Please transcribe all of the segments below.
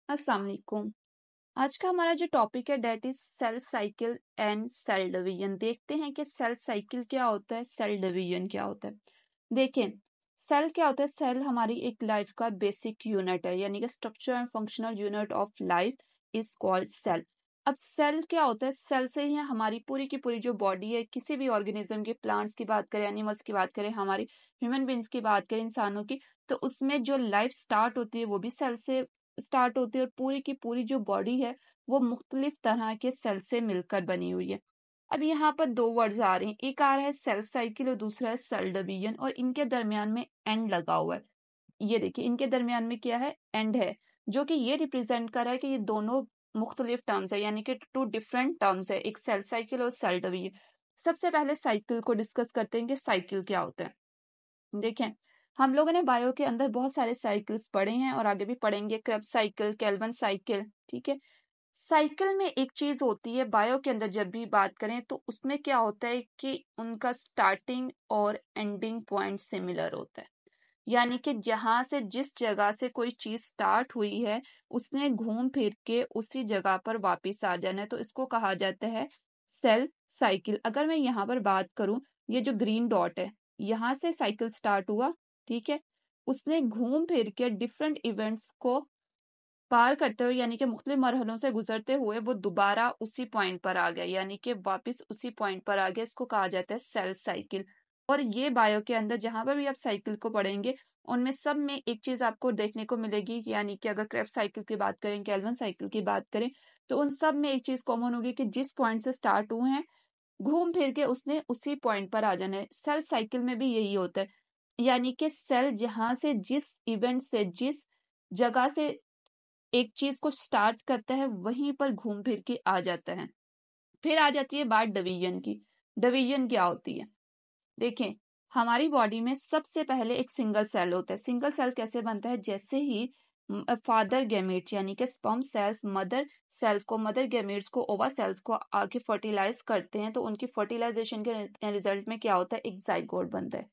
अस्सलाम वालेकुम। आज का हमारा जो टॉपिक है that is cell cycle and cell division. देखते हैं कि सेल साइकिल क्या होता है, सेल डिवीजन क्या होता है। देखें, सेल क्या होता है। सेल हमारी एक लाइफ का बेसिक यूनिट है, यानी कि structure and functional unit of life is called cell. अब सेल क्या होता है, सेल से ही हमारी पूरी की पूरी जो बॉडी है, किसी भी ऑर्गेनिज्म की, प्लांट्स की बात करें, एनिमल्स की बात करें, हमारी ह्यूमन बींग्स की बात करें, इंसानों की, तो उसमें जो लाइफ स्टार्ट होती है वो भी सेल से स्टार्ट होती है। और पूरी की पूरी जो बॉडी है वो मुख्तलिफ तरह के सेल से मिलकर बनी हुई है। अब यहाँ पर दो वर्ड्स आ रहे हैं, एक आ रहा है सेल साइकिल और दूसरा है सेल डिवीजन, और इनके दरमियान में एंड लगा हुआ है। ये देखिए, इनके दरमियान में क्या है, एंड है, जो कि ये रिप्रेजेंट कर रहा है कि ये दोनों मुख्तलिफ टर्म्स है, यानी कि टू डिफरेंट टर्म्स है, एक सेल साइकिल और सेल डिवीजन। सबसे पहले साइकिल को डिस्कस करते हैं कि साइकिल क्या होता है। देखें, हम लोगों ने बायो के अंदर बहुत सारे साइकिल्स पढ़े हैं और आगे भी पढ़ेंगे, क्रेब्स साइकिल, कैल्विन साइकिल, ठीक है। साइकिल में एक चीज होती है, बायो के अंदर जब भी बात करें तो उसमें क्या होता है कि उनका स्टार्टिंग और एंडिंग पॉइंट सिमिलर होता है। यानी कि जहां से, जिस जगह से कोई चीज स्टार्ट हुई है, उसने घूम फिर के उसी जगह पर वापस आ जाना है, तो इसको कहा जाता है सेल साइकिल। अगर मैं यहाँ पर बात करूं, ये जो ग्रीन डॉट है, यहाँ से साइकिल स्टार्ट हुआ, ठीक है। उसने घूम फिर के डिफरेंट इवेंट्स को पार करते हुए, यानी कि मुख्तलिफ मरहलों से गुजरते हुए वो दोबारा उसी पॉइंट पर आ गया, यानी कि वापस उसी पॉइंट पर आ गया। इसको कहा जाता है सेल साइकिल। और ये बायो के अंदर जहां पर भी आप साइकिल को पढ़ेंगे, उनमें सब में एक चीज आपको देखने को मिलेगी, यानी कि अगर क्रेब्स साइकिल की बात करें, कैल्विन साइकिल की बात करें, तो उन सब में एक चीज कॉमन होगी कि जिस पॉइंट से स्टार्ट हुए हैं, घूम फिर के उसने उसी पॉइंट पर आ जाना है। सेल साइकिल में भी यही होता है, यानी कि सेल जहां से, जिस इवेंट से, जिस जगह से एक चीज को स्टार्ट करता है, वहीं पर घूम फिर के आ जाता है। फिर आ जाती है बात डिवीजन की। डिवीजन क्या होती है, देखें, हमारी बॉडी में सबसे पहले एक सिंगल सेल होता है। सिंगल सेल कैसे बनता है, जैसे ही फादर गैमेट्स यानी कि स्पर्म सेल्स मदर सेल्स को, मदर गैमेट्स को, ओवा सेल्स को आके फर्टिलाइज करते हैं, तो उनकी फर्टिलाइजेशन के रिजल्ट में क्या होता है, एक जाइगोट बनता है,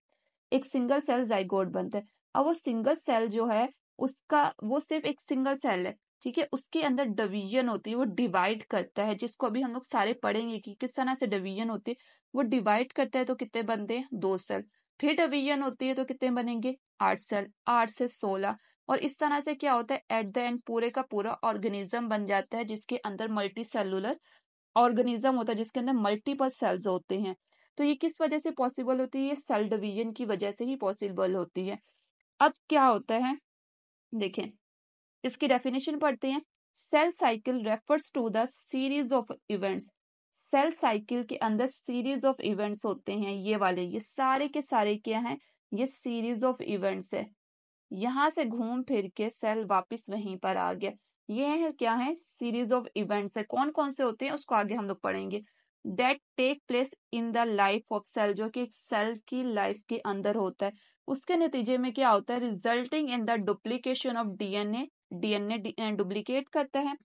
एक सिंगल सेल जाइगोट बनता है। अब वो सिंगल सेल जो है, उसका वो सिर्फ एक सिंगल सेल है, ठीक है। उसके अंदर डिवीजन होती है, वो डिवाइड करता है, जिसको अभी हम लोग सारे पढ़ेंगे कि किस तरह से डिवीजन होती है। वो डिवाइड करता है तो कितने बनते हैं, 2 सेल। फिर डिवीजन होती है तो कितने बनेंगे, 8 सेल, 8 से 16। और इस तरह से क्या होता है, एट द एंड पूरे का पूरा ऑर्गेनिज्म बन जाता है, जिसके अंदर मल्टी सेलुलर ऑर्गेनिज्म होता है, जिसके अंदर मल्टीपल सेल्स होते हैं। तो ये किस वजह से पॉसिबल होती है, ये सेल डिवीजन की वजह से ही पॉसिबल होती है। अब क्या होता है, देखें, इसकी डेफिनेशन पढ़ते हैं। Cell cycle refers to the series of events. Cell cycle के अंदर सीरीज ऑफ इवेंट्स होते हैं, ये वाले, ये सारे के सारे क्या हैं, ये सीरीज ऑफ इवेंट्स है। यहां से घूम फिर के सेल वापस वहीं पर आ गया। ये है क्या है, सीरीज ऑफ इवेंट्स है। कौन कौन से होते हैं उसको आगे हम लोग पढ़ेंगे। That take place in the life of cell, जो कि एक सेल की लाइफ के अंदर होता है। उसके नतीजे में क्या होता है, resulting in the duplication of DNA. DNA duplicate करता है।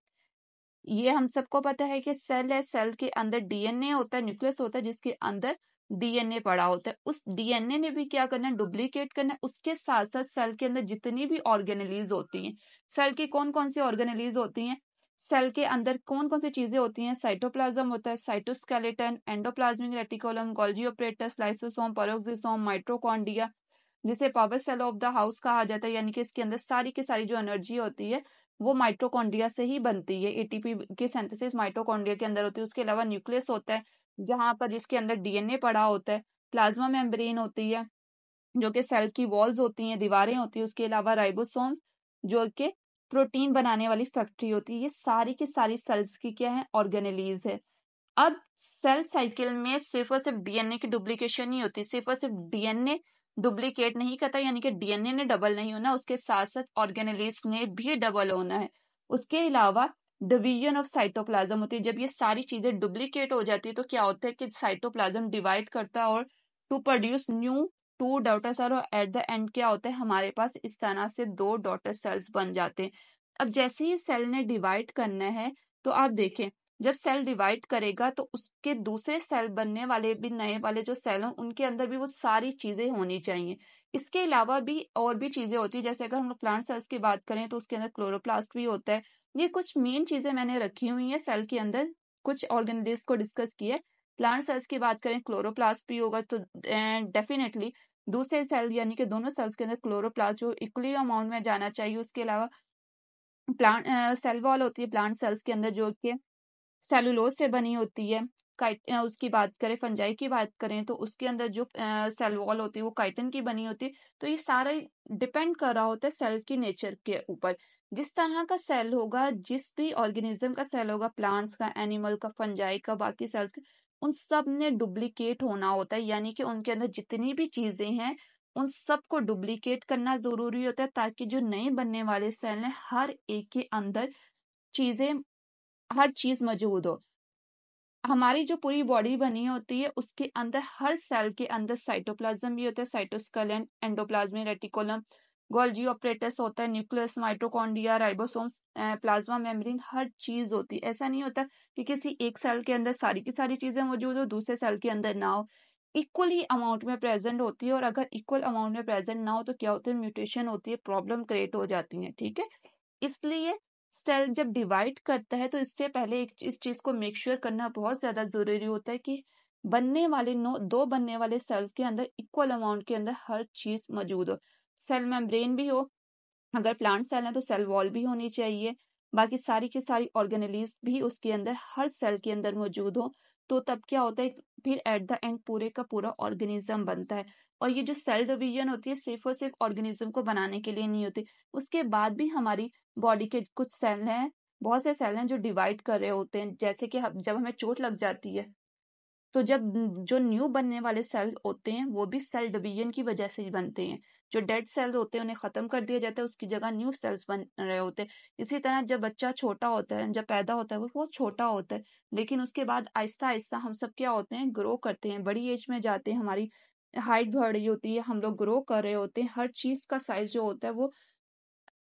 ये हम सबको पता है कि सेल है, सेल के अंदर डीएनए होता है, न्यूक्लियस होता है, जिसके अंदर डीएनए पड़ा होता है। उस डीएनए ने भी क्या करना है, डुप्लीकेट करना है। उसके साथ साथ सेल के अंदर जितनी भी ऑर्गेनेलीज होती हैं, सेल की कौन कौन सी ऑर्गेनेलीज होती हैं, सेल के अंदर कौन कौन सी चीजें होती हैं, साइटोप्लाज्म होता है, cytoskeleton, endoplasmic reticulum, Golgi apparatus, lysosome, peroxisome, mitochondria, जिसे power cell of the house कहा जाता है। यानी कि इसके अंदर सारी की सारी जो एनर्जी होती है वो माइटोकॉन्ड्रिया से ही बनती है। एटीपी की सिंथेसिस माइटोकॉन्ड्रिया के अंदर होती है। उसके अलावा न्यूक्लियस होता है, जहां पर जिसके अंदर डीएनए पड़ा होता है। प्लाज्मा मेम्ब्रेन होती है, जो कि सेल की वॉल्स होती हैं, दीवारें होती है। उसके अलावा राइबोसोम्स, जो कि प्रोटीन बनाने वाली फैक्ट्री होती है। ये सारी की सारी सेल्स की क्या है, ऑर्गेनेलीज है। अब सेल साइकिल में सिर्फ और सिर्फ डीएनए की डुप्लीकेशन नहीं होती, सिर्फ और सिर्फ डीएनए डुप्लीकेट नहीं करता, यानी कि डीएनए ने डबल नहीं होना, उसके साथ साथ ऑर्गेनेलिस ने भी डबल होना है। उसके अलावा डिवीजन ऑफ साइटोप्लाज्म होती है। जब ये सारी चीजें डुप्लीकेट हो जाती है तो क्या होता है कि साइटोप्लाज्म डिवाइड करता है और to produce new two daughter cell, और एट द एंड क्या होता है, हमारे पास इस तरह से 2 डॉटर सेल्स बन जाते हैं। अब जैसे ही सेल ने डिवाइड करना है, तो आप देखें, जब सेल डिवाइड करेगा तो उसके दूसरे सेल बनने वाले भी नए वाले जो सेल हों उनके अंदर भी वो सारी चीजें होनी चाहिए। इसके अलावा भी और भी चीजें होती है, जैसे अगर हम लोग प्लांट सेल्स की बात करें तो उसके अंदर क्लोरोप्लास्ट भी होता है। ये कुछ मेन चीजें मैंने रखी हुई है सेल के अंदर, कुछ ऑर्गेनेल्स को डिस्कस किया है। प्लांट सेल्स की बात करें क्लोरोप्लास्ट भी होगा, तो डेफिनेटली दूसरे सेल यानी कि दोनों सेल्स के अंदर क्लोरोप्लास्ट जो इक्वली अमाउंट में जाना चाहिए। उसके अलावा प्लांट सेल वॉल होती है प्लांट सेल्स के अंदर जो कि सेलुलोज से बनी होती है। उसकी बात करें फंजाई की बात करें तो उसके अंदर जो सेल वॉल होती है वो काइटिन की बनी होती है। तो ये सारा डिपेंड कर रहा होता है सेल की नेचर के ऊपर। जिस तरह का सेल होगा, जिस भी ऑर्गेनिज्म का सेल होगा, प्लांट्स का, एनिमल का, फंजाई का, बाकी सेल्स का, उन सब ने डुप्लीकेट होना होता है, यानी कि उनके अंदर जितनी भी चीजें हैं उन सबको डुप्लीकेट करना जरूरी होता है, ताकि जो नए बनने वाले सेल हैं हर एक के अंदर चीजें हर चीज मौजूद हो। हमारी जो पूरी बॉडी बनी होती है उसके अंदर हर सेल के अंदर साइटोप्लाज्म भी होता है, cytoskeleton, endoplasmic reticulum, Golgi apparatus होता है, nucleus, mitochondria, ribosomes, plasma membrane, हर चीज होती है। ऐसा नहीं होता कि किसी एक सेल के अंदर सारी की सारी चीजें मौजूद हो, दूसरे सेल के अंदर ना हो। इक्वल ही अमाउंट में प्रेजेंट होती है, और अगर इक्वल अमाउंट में प्रेजेंट ना हो तो क्या होता है, म्यूटेशन होती है, प्रॉब्लम क्रिएट हो जाती है। ठीक है, इसलिए सेल जब डिवाइड करता है तो इससे पहले इस चीज को मेक श्योर करना बहुत ज्यादा जरूरी होता है कि बनने वाले दो बनने वाले सेल्स के अंदर इक्वल अमाउंट के अंदर हर चीज मौजूद हो। सेल मेम्ब्रेन भी हो, अगर प्लांट सेल है तो सेल वॉल भी होनी चाहिए, बाकी सारी की सारी ऑर्गेनेलीज भी उसके अंदर हर सेल के अंदर मौजूद हो। तो तब क्या होता है, फिर एट द एंड पूरे का पूरा ऑर्गेनिज्म बनता है। और ये जो सेल डिवीजन होती है सिर्फ और सिर्फ ऑर्गेनिज्म को बनाने के लिए नहीं होती, उसके बाद भी हमारी बॉडी के कुछ सेल हैं, बहुत से सेल हैं जो डिवाइड कर रहे होते हैं। जैसे कि जब हमें चोट लग जाती है तो जब जो न्यू बनने वाले सेल होते हैं वो भी सेल डिवीजन की वजह से ही बनते हैं। जो डेड सेल्स होते हैं उन्हें खत्म कर दिया जाता है, उसकी जगह न्यू सेल्स बन रहे होते हैं। इसी तरह जब बच्चा छोटा होता है, जब पैदा होता है वो बहुत छोटा होता है, लेकिन उसके बाद आहिस्ता आहिस्ता हम सब क्या होते हैं, ग्रो करते हैं, बड़ी एज में जाते हैं, हमारी हाइट बढ़ रही होती है, हम लोग ग्रो कर रहे होते हैं, हर चीज का साइज जो होता है वो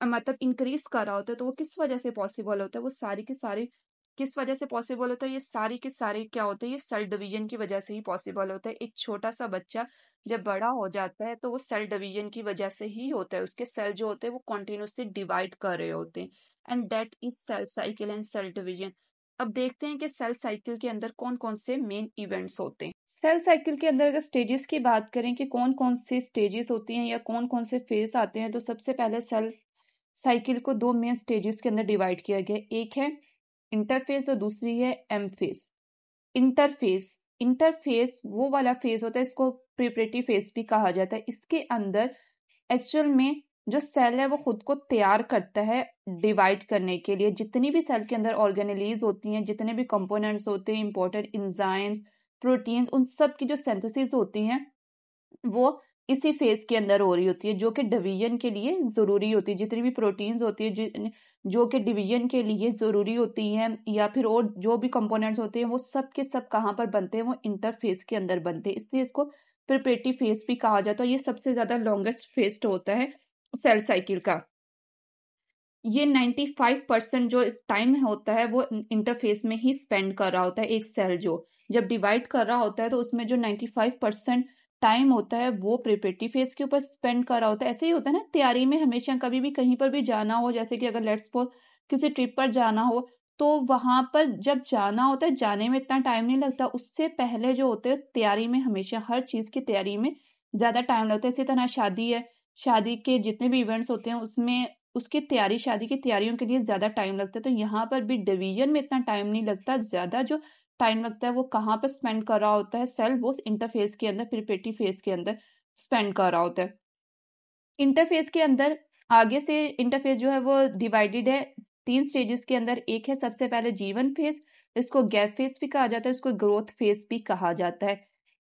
मतलब इंक्रीज कर रहा होता है। तो वो किस वजह से पॉसिबल होता है, वो सारी की सारी किस वजह से पॉसिबल होता है, ये सारी के सारे क्या होते हैं, ये सेल डिवीजन की वजह से ही पॉसिबल होता है। एक छोटा सा बच्चा जब बड़ा हो जाता है तो वो सेल डिवीजन की वजह से ही होता है, उसके सेल जो होते हैं वो कॉन्टिन्यूसली डिवाइड कर रहे होते हैं, and that is cell cycle and cell division. अब देखते हैं कि सेल साइकिल के अंदर कौन कौन से मेन इवेंट्स होते हैं। सेल साइकिल के अंदर अगर स्टेजेस की बात करें कि कौन कौन से स्टेजेस होती हैं या कौन कौन से फेज आते हैं, तो सबसे पहले सेल साइकिल को दो मेन स्टेजेस के अंदर डिवाइड किया गया, एक है इंटरफेज और दूसरी है एम फेज। इंटरफेज इंटरफेज वो वाला फेज होता है, इसको प्रिपरेटरी फेज भी कहा जाता है। इसके अंदर एक्चुअल में जो सेल है वो खुद को तैयार करता है डिवाइड करने के लिए। जितनी भी सेल के अंदर ऑर्गेनेलीज होती हैं, जितने भी कंपोनेंट्स होते हैं, इंपॉर्टेंट इंजाइम्स, प्रोटीन्स, उन सब की जो सिंथेसिस होती हैं वो इसी फेज के अंदर हो रही होती है, जो कि डिवीजन के लिए जरूरी होती है। जितनी भी प्रोटीन्स होती है जो कि डिवीजन के लिए जरूरी होती हैं, या फिर और जो भी कंपोनेंट्स होते हैं, वो सब के सब कहाँ पर बनते हैं, वो इंटरफेज के अंदर बनते हैं। इसलिए इसको प्रिपरेटरी फेज भी कहा जाता है। ये सबसे ज्यादा लॉन्गेस्ट फेज होता है सेल साइकिल का। ये 95% जो टाइम होता है वो इंटरफेस में ही स्पेंड कर रहा होता है। एक सेल जो जब डिवाइड कर रहा होता है तो उसमें जो 95% टाइम होता है वो प्रिपरेटरी फेज के ऊपर स्पेंड कर रहा होता है। ऐसे ही होता है ना तैयारी में, हमेशा कभी भी कहीं पर भी जाना हो, जैसे कि अगर लेट्स सपोज किसी ट्रिप पर जाना हो, तो वहां पर जब जाना होता है जाने में इतना टाइम नहीं लगता, उससे पहले जो होते हैं तैयारी में, हमेशा हर चीज की तैयारी में ज्यादा टाइम लगता है। इसी तरह शादी है, शादी के जितने भी इवेंट्स होते हैं उसमें उसकी तैयारी, शादी की तैयारियों के लिए ज्यादा टाइम लगता है। तो यहाँ पर भी डिवीजन में इतना टाइम नहीं लगता, ज्यादा जो टाइम लगता है वो कहाँ पर स्पेंड कर रहा होता है सेल, वो इंटरफेस के अंदर, प्रिपरेटरी फेज के अंदर स्पेंड कर रहा होता है। इंटरफेस के अंदर आगे से इंटरफेस जो है वो डिवाइडेड है तीन स्टेजेस के अंदर। एक है सबसे पहले G1 फेज, इसको गैप फेज भी कहा जाता है, इसको ग्रोथ फेज भी कहा जाता है।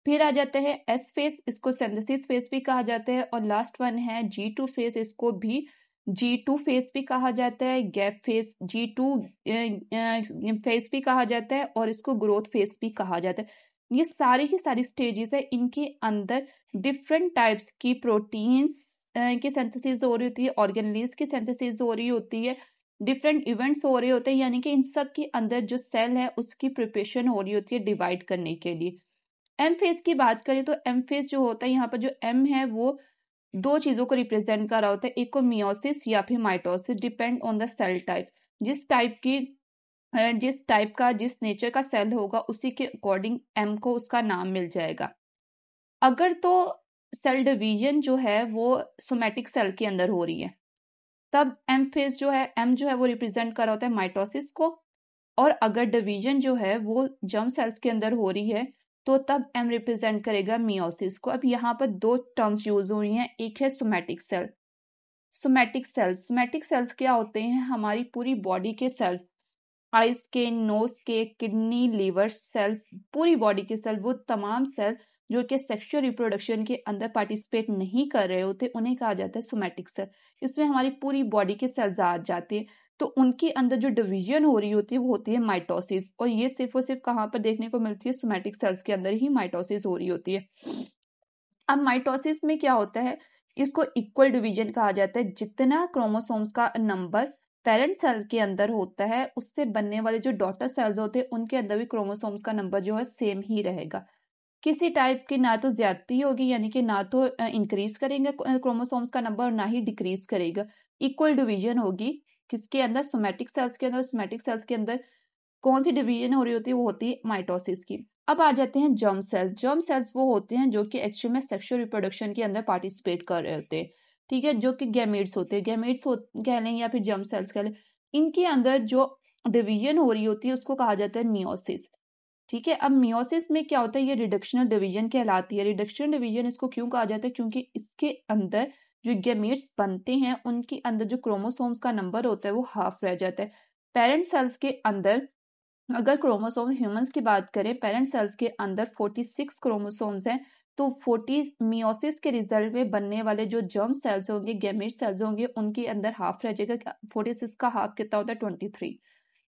फिर आ जाते हैं S फेज, इसको सिंथेसिस फेज भी कहा जाता है। और लास्ट वन है G2 फेज, इसको भी G2 फेज भी कहा जाता है, गैप फेज G2 फेज भी कहा जाता है, और इसको ग्रोथ फेज भी कहा जाता है। ये सारी की सारी स्टेजेस है, इनके अंदर डिफरेंट टाइप्स की प्रोटीन्स की सिंथेसिस हो रही होती है, ऑर्गेनेल्स की सिंथेसिस हो रही होती है। डिफरेंट इवेंट्स हो रहे होते हैं, यानी कि इन सब के अंदर जो सेल है उसकी प्रिपरेशन हो रही होती है डिवाइड करने के लिए। एम फेज की बात करें तो एम फेज जो होता है, यहाँ पर जो एम है वो दो चीजों को रिप्रेजेंट कर रहा होता है, एक को मियोसिस या फिर mitosis, depend on the cell type. जिस टाइप का जिस नेचर का सेल होगा उसी के अकॉर्डिंग एम को उसका नाम मिल जाएगा। अगर तो सेल डिवीजन जो है वो सोमैटिक सेल के अंदर हो रही है, तब एम फेज जो है, एम जो है वो रिप्रेजेंट कर रहा होता है माइटोसिस को, और अगर डिवीजन जो है वो जर्म सेल्स के अंदर हो रही है तो तब एम रिप्रेजेंट करेगा मियोसिस को। अब यहाँ पर दो टर्म्स यूज हुई हैं, एक है सोमैटिक सेल। सोमैटिक सेल्स क्या होते हैं? हमारी पूरी बॉडी के सेल्स, आइज के, नोज के, किडनी, लीवर सेल्स, पूरी बॉडी के सेल, वो तमाम सेल जो कि सेक्सुअल रिप्रोडक्शन के अंदर पार्टिसिपेट नहीं कर रहे होते उन्हें कहा जाता है सोमैटिक सेल। इसमें हमारी पूरी बॉडी के सेल्स आ जाते हैं, तो उनके अंदर जो डिवीजन हो रही होती है वो होती है माइटोसिस, और ये सिर्फ और सिर्फ कहाँ पर देखने को मिलती है? सोमैटिक सेल्स के अंदर ही माइटोसिस हो रही होती है। अब माइटोसिस में क्या होता है? इसको इक्वल डिवीजन कहा जाता है। जितना क्रोमोसोम्स का नंबर पेरेंट सेल के अंदर होता है उससे बनने वाले जो डॉटर सेल्स होते हैं उनके अंदर भी क्रोमोसोम्स का नंबर जो है सेम ही रहेगा। किसी टाइप की ना तो ज्यादती होगी, यानी कि ना तो इंक्रीज करेंगे क्रोमोसोम्स का नंबर और ना ही डिक्रीज करेगा। इक्वल डिवीजन होगी किसके अंदर? सोमैटिक सेल्स के अंदर। सोमैटिक सेल्स के अंदर कौन सी डिवीजन हो रही होती है? वो होती है माइटोसिस की। अब आ जाते हैं जर्म सेल्स। जर्म सेल्स वो होते हैं जो कि एक्चुअल में सेक्सुअल रिप्रोडक्शन के अंदर पार्टिसिपेट कर रहे होते हैं, ठीक है, जो कि गैमेट्स होते हैं, कह लें या फिर जर्म सेल्स कह लें। इनके अंदर जो डिवीजन हो रही होती है उसको कहा जाता है मियोसिस, ठीक है। अब मियोसिस में क्या होता है? ये रिडक्शनल डिवीजन कहलाती है। रिडक्शनल डिवीजन इसको क्यों कहा जाता है? क्योंकि इसके अंदर जो गैमेट्स बनते हैं उनके अंदर जो क्रोमोसोम्स का नंबर होता है वो हाफ रह जाता है। पेरेंट सेल्स के अंदर अगर क्रोमोसोम ह्यूमंस की बात करें, पेरेंट सेल्स के अंदर 46 क्रोमोसोम्स हैं, तो 40 मियोसिस के रिजल्ट में बनने वाले जो जर्म सेल्स होंगे, गैमेट सेल्स होंगे, उनके अंदर हाफ रह जाएगा। 46 का हाफ कितना होता है? 23।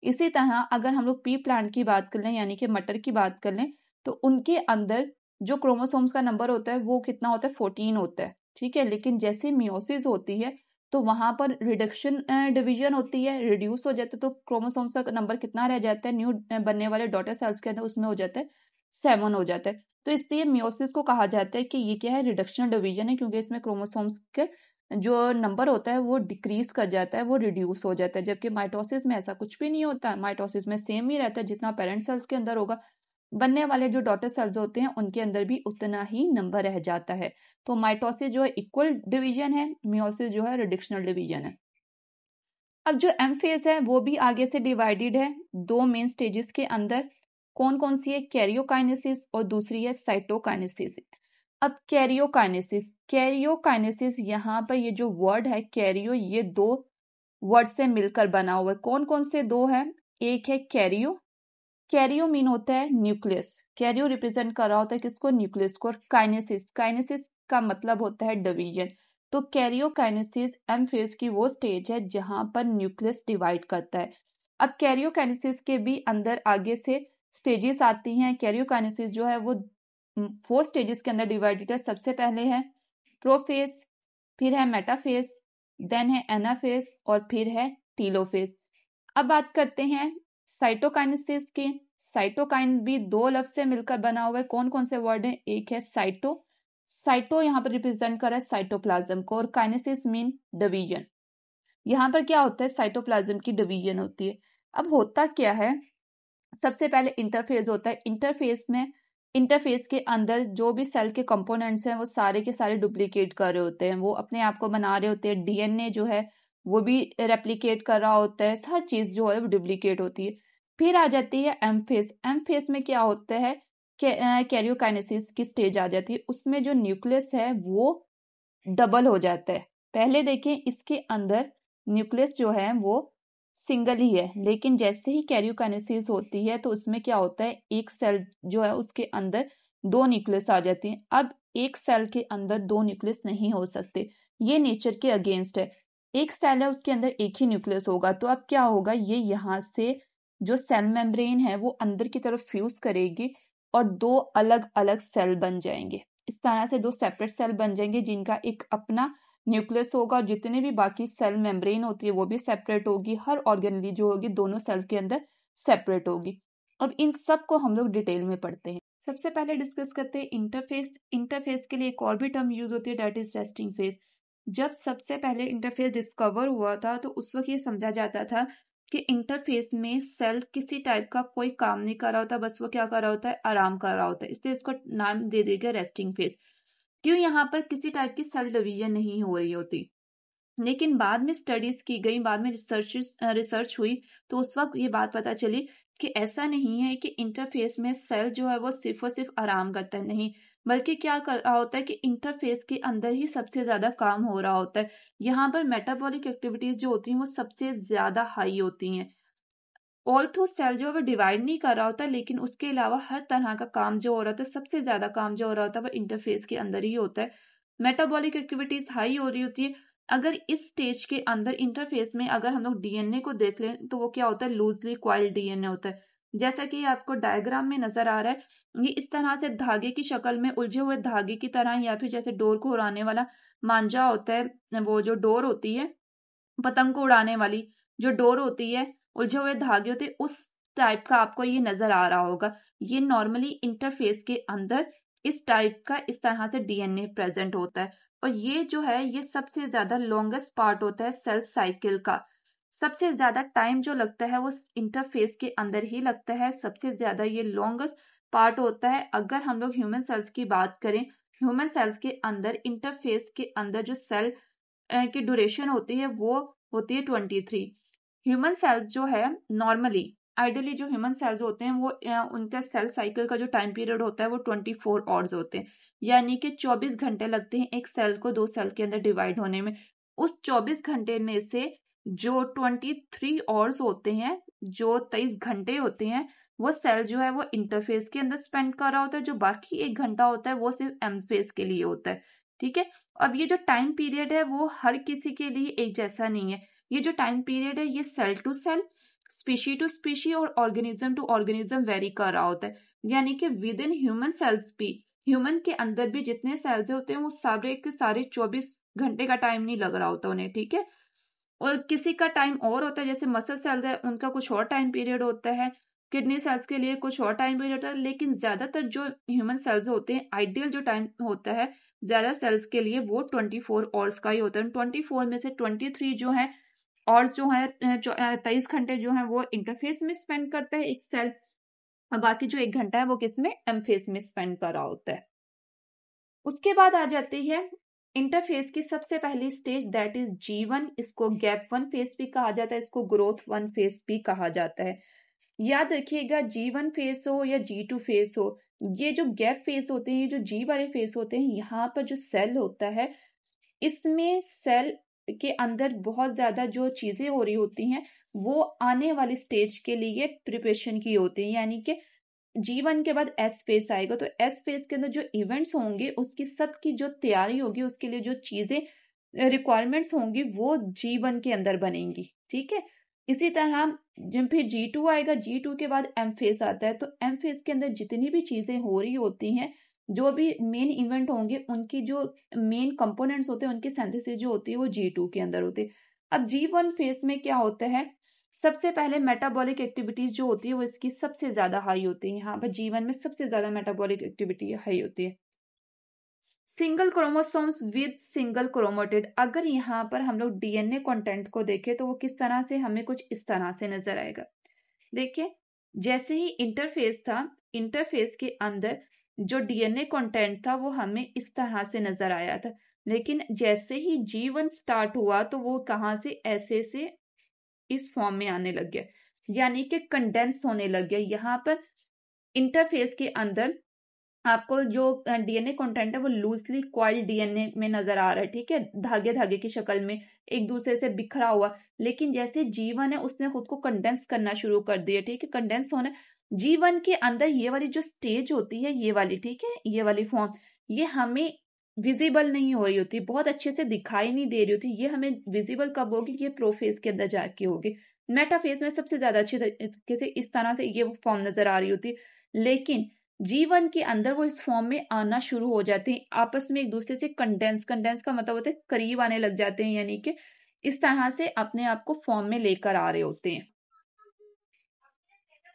इसी तरह अगर हम लोग पी प्लांट की बात कर लें, यानी कि मटर की बात कर लें, तो उनके अंदर जो क्रोमोसोम्स का नंबर होता है वो कितना होता है? 14 होता है, ठीक है। लेकिन जैसे मियोसिस होती है तो वहां पर रिडक्शन डिवीजन होती है, रिड्यूस हो जाता है, तो क्रोमोसोम्स का नंबर कितना रह जाता है? न्यू बनने वाले डॉटर सेल्स के अंदर उसमें हो जाता है 7 हो जाता है। तो इसलिए मियोसिस को कहा जाता है कि ये क्या है? रिडक्शनल डिवीजन है, क्योंकि इसमें क्रोमोसोम्स के जो नंबर होता है वो डिक्रीज कर जाता है, वो रिड्यूस हो जाता है। जबकि माइटोसिस में ऐसा कुछ भी नहीं होता, माइटोसिस में सेम ही रहता है, जितना पेरेंट सेल्स के अंदर होगा बनने वाले जो डॉटर सेल्स होते हैं उनके अंदर भी उतना ही नंबर रह जाता है। तो माइटोसिस जो है इक्वल डिवीजन है, मियोसिस जो है रिडक्शनल डिवीजन है। अब जो एम फेज है वो भी आगे से डिवाइडेड है दो मेन स्टेजेस के अंदर। कौन कौन सी है? कैरियोकाइनेसिस और दूसरी है साइटोकाइनेसिस। अब कैरियोकाइनेसिस यहाँ पर ये जो वर्ड है कैरियो, ये दो वर्ड से मिलकर बना हुआ है। कौन कौन से दो है? एक है कैरियो, कैरियो मीन होता है न्यूक्लियस, कैरियो रिप्रेजेंट कर रहा होता है किसको? न्यूक्लियस को। और काइनेसिस, काइनेसिस का मतलब होता है डिवीजन। तो कैरियोकाइनेसिस एम फेज की वो स्टेज है जहां पर न्यूक्लियस डिवाइड करता है। अब कैरियोकाइनेसिस के भी अंदर आगे से स्टेजेस आती हैं। कैरियोकाइनेसिस जो है वो 4 स्टेजेस के अंदर डिवाइडेड है। सबसे पहले है प्रोफेज, फिर है मेटाफेज, देन है एनाफेज और फिर है टीलोफेज। अब बात करते हैं साइटोकाइनेसिस की। साइटोकाइन भी दो लफ्ज से मिलकर बना हुआ है। कौन कौन से वर्ड है? एक है साइटो, साइटो यहाँ पर रिप्रेजेंट कर रहा है साइटोप्लाज्म को, और काइनेसिस मीन डिवीजन। यहाँ पर क्या होता है? साइटोप्लाज्म की डिवीजन होती है। अब होता क्या है? सबसे पहले इंटरफेज होता है। इंटरफेस के अंदर जो भी सेल के कंपोनेंट्स हैं वो सारे के सारे डुप्लीकेट कर रहे होते हैं, वो अपने आप को बना रहे होते हैं। डीएनए जो है वो भी रेप्लिकेट कर रहा होता है, हर चीज जो है वो डुप्लीकेट होती है। फिर आ जाती है एम फेस। एम फेस में क्या होता है? कैरियोकाइनेसिस की स्टेज आ जाती है। उसमें जो न्यूक्लियस है वो डबल हो जाता है। पहले देखें इसके अंदर न्यूक्लियस जो है वो सिंगल ही है, लेकिन जैसे ही कैरियोकाइनेसिस होती है तो उसमें क्या होता है? एक सेल जो है उसके अंदर दो न्यूक्लियस आ जाती हैं। अब एक सेल के अंदर दो न्यूक्लियस नहीं हो सकते, ये नेचर के अगेंस्ट है। एक सेल है उसके अंदर एक ही न्यूक्लियस होगा, तो अब क्या होगा? ये यहाँ से जो सेल मेम्ब्रेन है वो अंदर की तरफ फ्यूज करेगी और दो अलग अलग सेल बन जाएंगे। इस तरह से दो सेपरेट सेल बन जाएंगे जिनका एक अपना न्यूक्लियस होगा, और जितने भी बाकी सेल मेम्ब्रेन होती है वो भी सेपरेट होगी, हर ऑर्गेनली जो होगी दोनों सेल के अंदर सेपरेट होगी। अब इन सब को हम लोग डिटेल में पढ़ते हैं। सबसे पहले डिस्कस करते हैं इंटरफेस। इंटरफेस के लिए एक और भी टर्म यूज होती है, डेट इज रेस्टिंग फेज। जब सबसे पहले इंटरफेस डिस्कवर हुआ था तो उस वक्त ये समझा जाता था कि इंटरफेस में सेल किसी टाइप का कोई काम नहीं कर रहा होता, बस वो क्या कर रहा होता है, आराम कर रहा होता है, इसलिए इसको नाम दे देगा रेस्टिंग फेज। क्यों? यहाँ पर किसी टाइप की सेल डिवीजन नहीं हो रही होती। लेकिन बाद में स्टडीज की गई, बाद में रिसर्च हुई, तो उस वक्त ये बात पता चली कि ऐसा नहीं है कि इंटरफेस में सेल जो है वो सिर्फ और सिर्फ आराम करता है, नहीं, बल्कि क्या कर रहा होता है कि इंटरफेस के अंदर ही सबसे ज्यादा काम हो रहा होता है। यहाँ पर मेटाबॉलिक एक्टिविटीज जो होती हैं वो सबसे ज्यादा हाई होती हैं। ऑल्थो सेल जो है वो डिवाइड नहीं कर रहा होता, लेकिन उसके अलावा हर तरह का काम जो हो रहा था, सबसे ज्यादा काम जो हो रहा होता है वो इंटरफेस के अंदर ही होता है। मेटाबॉलिक एक्टिविटीज हाई हो रही होती है। अगर इस स्टेज के अंदर इंटरफेस में अगर हम लोग डीएनए को देख लें तो वो क्या होता है, लूजली क्वाइल्ड डीएनए होता है। जैसा कि आपको डायग्राम में नजर आ रहा है, ये इस तरह से धागे की शक्ल में उलझे हुए धागे की तरह, या फिर जैसे डोर को उड़ाने वाला मांझा होता है, वो जो डोर होती है पतंग को उड़ाने वाली, जो डोर होती है, उलझे हुए धागे होते हैं, उस टाइप का आपको ये नजर आ रहा होगा। ये नॉर्मली इंटरफेस के अंदर इस टाइप का इस तरह से डीएनए प्रेजेंट होता है। और ये जो है ये सबसे ज्यादा लॉन्गेस्ट पार्ट होता है सेल साइकिल का। सबसे ज्यादा टाइम जो लगता है वो इंटरफेस के अंदर ही लगता है, सबसे ज्यादा ये लॉन्गेस्ट पार्ट होता है। अगर हम लोग ह्यूमन सेल्स की बात करें, ह्यूमन सेल्स के अंदर इंटरफेस के अंदर जो सेल की ड्यूरेशन होती है वो होती है 23। ह्यूमन सेल्स जो है नॉर्मली, आइडियली जो ह्यूमन सेल्स होते हैं वो उनका सेल साइकिल का जो टाइम पीरियड होता है वो 24 आवर्स होते हैं, यानी कि 24 घंटे लगते हैं एक सेल को दो सेल के अंदर डिवाइड होने में। उस 24 घंटे में से जो 23 आवर्स होते हैं, जो 23 घंटे होते हैं, वो सेल जो है वो इंटरफेस के अंदर स्पेंड कर रहा होता है। जो बाकी 1 घंटा होता है वो सिर्फ एम फेस के लिए होता है। ठीक है। अब ये जो टाइम पीरियड है वो हर किसी के लिए एक जैसा नहीं है। ये जो टाइम पीरियड है ये cell to cell, species to species और ऑर्गेनिज्म टू ऑर्गेनिज्म वेरी कर रहा होता है। यानी कि विद इन ह्यूमन सेल्स भी, ह्यूमन के अंदर भी जितने सेल्स होते हैं वो सारे के सारे 24 घंटे का टाइम नहीं लग रहा होता उन्हें। ठीक है। और किसी का टाइम और होता है, जैसे मसल सेल्स है उनका कुछ और टाइम पीरियड होता है, किडनी सेल्स के लिए कुछ और टाइम पीरियड होता है, लेकिन ज्यादातर जो ह्यूमन सेल्स होते हैं आइडियल जो टाइम होता है ज्यादा सेल्स के लिए वो 24 आवर्स का ही होता है। 24 में से 23 जो है आवर्स जो है 23 घंटे जो है वो इंटरफेस में स्पेंड करता है एक सेल, और बाकी जो 1 घंटा है वो किस में, एमफेस में स्पेंड कर रहा होता है। उसके बाद आ जाती है इंटरफेस की सबसे पहली स्टेज, दैट इज G1। इसको गैप 1 फेज भी कहा जाता है, इसको ग्रोथ 1 फेज भी कहा जाता है। याद रखिएगा G1 फेज हो या G2 फेज हो, ये जो गैप फेज होते हैं, ये जो G वाले फेज होते हैं, यहाँ पर जो सेल होता है इसमें सेल के अंदर बहुत ज्यादा जो चीजें हो रही होती हैं वो आने वाली स्टेज के लिए प्रिपरेशन की होती है। यानी कि G1 के बाद एस फेज आएगा, तो एस फेज के अंदर जो इवेंट्स होंगे उसकी सबकी जो तैयारी होगी, उसके लिए जो चीजें रिक्वायरमेंट्स होंगी वो G1 के अंदर बनेंगी। ठीक है। इसी तरह जब फिर G2 आएगा, G2 के बाद एम फेज आता है, तो एम फेज के अंदर जितनी भी चीजें हो रही होती हैं, जो भी मेन इवेंट होंगे, उनकी जो मेन कंपोनेंट्स होते हैं उनकी सिंथेसिस जो होती है वो G2 के अंदर होती है। अब G1 फेज में क्या होता है, सबसे पहले मेटाबॉलिक एक्टिविटीज जो होती है वो इसकी सबसे ज्यादा हाई होती है। यहाँ पर G1 में सबसे ज्यादा मेटाबॉलिक एक्टिविटी हाई होती है। Single chromosomes with single chromatid. अगर यहाँ पर हम लोग डीएनए कंटेंट को देखें तो वो किस तरह से, हमें कुछ इस तरह से नजर आएगा। देखिए, जैसे ही इंटरफेस था, इंटरफेस के अंदर जो डीएनए कंटेंट था वो हमें इस तरह से नजर आया था, लेकिन जैसे ही G1 स्टार्ट हुआ तो वो कहाँ से, ऐसे से इस फॉर्म में आने लग गया, यानी कि कंडेंस होने लग गया। यहाँ पर इंटरफेस के अंदर आपको जो डीएनए कंटेंट है वो लूजली क्वाइल्ड डीएनए में नजर आ रहा है। ठीक है। धागे धागे की शक्ल में एक दूसरे से बिखरा हुआ, लेकिन जैसे G1 है उसने खुद को कंडेंस करना शुरू कर दिया। ठीक है। कंडेंस होने, G1 के अंदर ये वाली जो स्टेज होती है, ये वाली, ठीक है, ये वाली फॉर्म, ये हमें विजिबल नहीं हो रही होती, बहुत अच्छे से दिखाई नहीं दे रही होती। ये हमें विजिबल कब होगी, ये प्रोफेज के अंदर जाके होगी। मेटाफेज में सबसे ज्यादा अच्छे तरीके से इस तरह से ये फॉर्म नजर आ रही होती है। लेकिन जीवन के अंदर वो इस फॉर्म में आना शुरू हो जाते हैं, आपस में एक दूसरे से कंडेंस का मतलब होता है करीब आने लग जाते हैं, यानी कि इस तरह से अपने आप को फॉर्म में लेकर आ रहे होते हैं।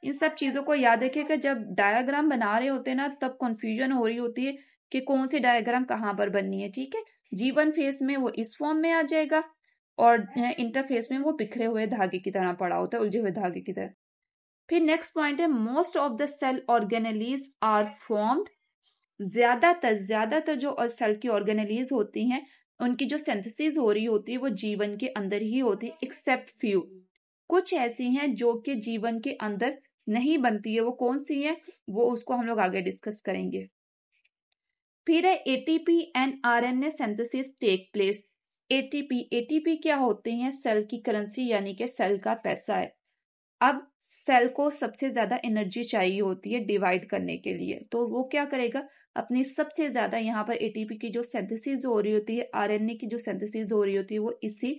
इन सब चीजों को याद रखिएगा, जब डायग्राम बना रहे होते हैं ना तब कंफ्यूजन हो रही होती है कि कौन सी डायग्राम कहाँ पर बननी है। ठीक है, जीवन फेस में वो इस फॉर्म में आ जाएगा और इंटरफेस में वो बिखरे हुए धागे की तरह पड़ा होता है, उलझे हुए धागे की तरह। फिर नेक्स्ट पॉइंट है most of the cell organelles are formed. ज्यादातर जो सेल की ऑर्गेनेलीज होती हैं उनकी जो सिंथेसिस हो रही होती है वो जीवन के अंदर ही होती है, एक्सेप्ट फ्यू। कुछ ऐसी हैं जो कि जीवन के अंदर नहीं बनती है, वो कौन सी है वो उसको हम लोग आगे डिस्कस करेंगे। फिर है ATP and RNA synthesis take place. ATP क्या होते हैं? सेल की करेंसी, यानी कि सेल का पैसा है। अब सेल को सबसे ज्यादा एनर्जी चाहिए होती है डिवाइड करने के लिए, तो वो क्या करेगा, अपनी सबसे ज्यादा यहाँ पर एटीपी की जो सिंथेसिस हो रही होती है, आरएनए की जो सिंथेसिस हो रही होती है वो इसी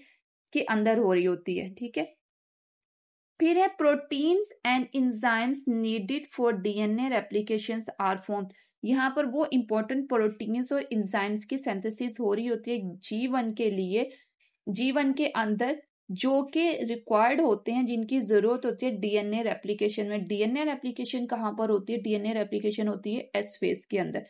के अंदर हो रही होती है। ठीक है, फिर है proteins and enzymes needed for DNA replications are formed. यहाँ पर वो इंपॉर्टेंट प्रोटीन्स और इंजाइम्स की सिंथेसिस हो रही होती है जीवन के लिए, जीवन के अंदर, जो कि रिक्वायर्ड होते हैं, जिनकी जरूरत होती है डीएनए रेप्लिकेशन में। डीएनए रेप्लिकेशन कहाँ पर होती है? डीएनए रेप्लिकेशन होती है एस फेज के अंदर।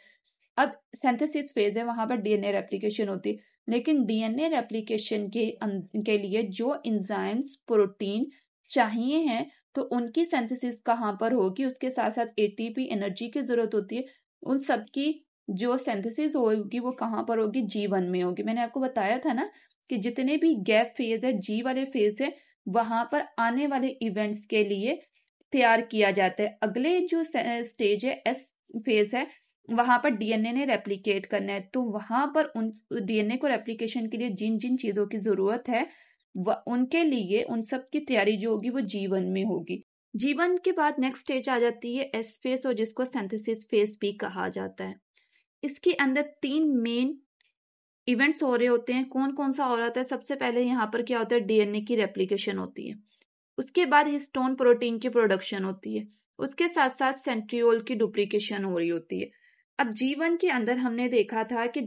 अब सिंथेसिस फेज है, वहां पर डीएनए रेप्लिकेशन होती है, लेकिन डीएनए रेप्लिकेशन के लिए जो एंजाइम्स प्रोटीन चाहिए हैं तो उनकी सिंथेसिस कहाँ पर होगी? उसके साथ साथ एटीपी एनर्जी की जरूरत होती है, उन सब की जो सिंथेसिस होगी वो कहाँ पर होगी? जीवन में होगी। मैंने आपको बताया था ना कि जितने भी गैप फेज है, जी वाले फेज है, वहां पर आने वाले इवेंट्स के लिए तैयार किया जाता है। अगले जो स्टेज है एस फेज है, वहां पर डीएनए ने रेप्लिकेट करना है, तो वहां पर उन डीएनए को रेप्लिकेशन के लिए जिन जिन चीजों की जरूरत है उनके लिए उन सब की तैयारी जो होगी वो जीवन में होगी। जीवन के बाद नेक्स्ट स्टेज आ जाती है एस फेज, और जिसको सिंथेसिस फेज भी कहा जाता है। इसके अंदर 3 मेन इवेंट्स हो रहे होते हैं। कौन कौन सा हो रहा है? सबसे पहले यहाँ पर क्या होता है? डीएनए की रेप्लिकेशन होती है, उसके बाद हिस्टोन प्रोटीन की प्रोडक्शन होती है, उसके साथ साथ सेंट्रियोल की डुप्लीकेशन हो रही होती है। अब जीवन के अंदर हमने देखा था कि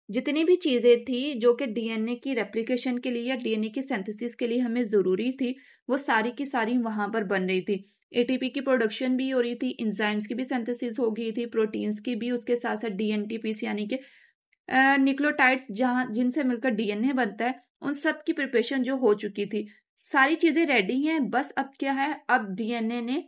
जितनी भी चीजें थी जो कि डीएनए की रेप्लिकेशन के लिए या डीएनए की सिंथेसिस के लिए हमें जरूरी थी, वो सारी की सारी वहां पर बन रही थी। एटीपी की प्रोडक्शन भी हो रही थी, इंजाइम्स की भी सिंथेसिस हो गई थी, प्रोटीन्स की भी, उसके साथ साथ डीएनटीपीसी यानी कि न्यूक्लियोटाइड्स जहां जिनसे मिलकर डीएनए बनता है, उन सब की प्रिपरेशन जो हो चुकी थी, सारी चीजें रेडी हैं। बस अब क्या है? अब डीएनए ने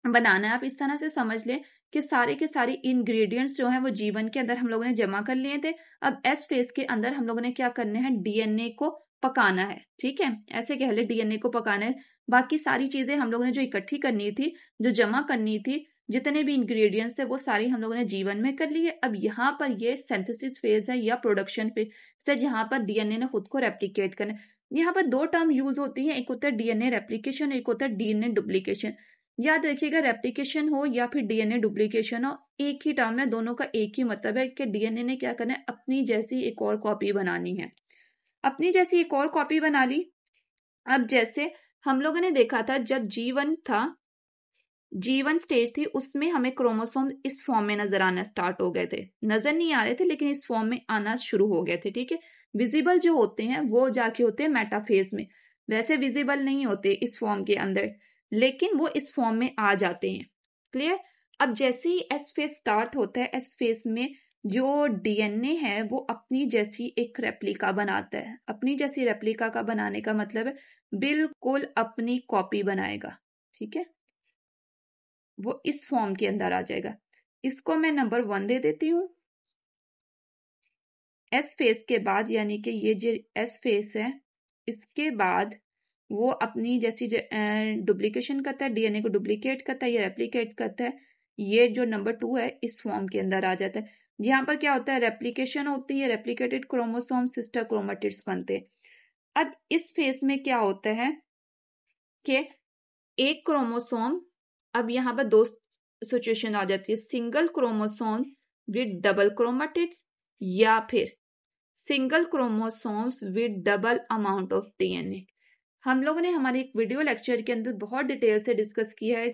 बनाना है। आप इस तरह से समझ लें कि सारे के सारे इंग्रेडिएंट्स जो हैं वो जीवन के अंदर हम लोगों ने जमा कर लिए थे। अब एस फेज के अंदर हम लोगों ने क्या करना है? डीएनए को पकाना है। ठीक है, ऐसे कह ले, डीएनए को पकाना है। बाकी सारी चीजें हम लोगों ने जो इकट्ठी करनी थी, जो जमा करनी थी, जितने भी इंग्रेडिएंट्स थे वो सारी हम लोगों ने जीवन में कर लिए। अब यहाँ पर ये सिंथेसिस फेज है या प्रोडक्शन फेज है, जहाँ पर डीएनए ने खुद को रेप्लिकेट करना है। यहाँ पर 2 टर्म यूज होती है, एक होता है डीएनए रेप्लिकेशन, एक होता है डीएनए डुप्लीकेशन। याद रखिएगा, रेप्लिकेशन हो या फिर डीएनए डुप्लीकेशन हो, एक ही टर्म है, दोनों का एक ही मतलब है कि डीएनए ने क्या करना है? अपनी जैसी एक और कॉपी बनानी है। अपनी जैसी एक और कॉपी बना ली। अब जैसे हम लोगों ने देखा था जब जीवन था, जीवन स्टेज थी, उसमें हमें क्रोमोसोम इस फॉर्म में नजर आना स्टार्ट हो गए थे। नजर नहीं आ रहे थे लेकिन इस फॉर्म में आना शुरू हो गए थे। ठीक है, विजिबल जो होते हैं वो जाके होते हैं मेटाफेज में, वैसे विजिबल नहीं होते इस फॉर्म के अंदर, लेकिन वो इस फॉर्म में आ जाते हैं। क्लियर? अब जैसे ही एस फेज स्टार्ट होता है, एस फेज में जो डीएनए है वो अपनी जैसी एक रेप्लिका बनाता है। अपनी जैसी रेप्लिका का बनाने का मतलब है बिल्कुल अपनी कॉपी बनाएगा। ठीक है, वो इस फॉर्म के अंदर आ जाएगा। इसको मैं नंबर 1 दे देती हूँ। एस फेज के बाद, यानी कि ये जो एस फेज है, इसके बाद वो अपनी जैसी डुप्लीकेशन करता है, डीएनए को डुप्लीकेट करता है या रेप्लिकेट करता है। ये जो नंबर 2 है इस फॉर्म के अंदर आ जाता है। यहाँ पर क्या होता है? रेप्लिकेशन होती है, रेप्लिकेटेड क्रोमोसोम सिस्टर क्रोमेटिड्स बनते हैं। अब इस फेज में क्या होता है कि एक क्रोमोसोम, अब यहाँ पर 2 सिचुएशन आ जाती है, single chromosome with double chromatids या फिर single chromosomes with double amount of DNA. हम लोगों ने हमारे एक वीडियो लेक्चर के अंदर बहुत डिटेल से डिस्कस किया है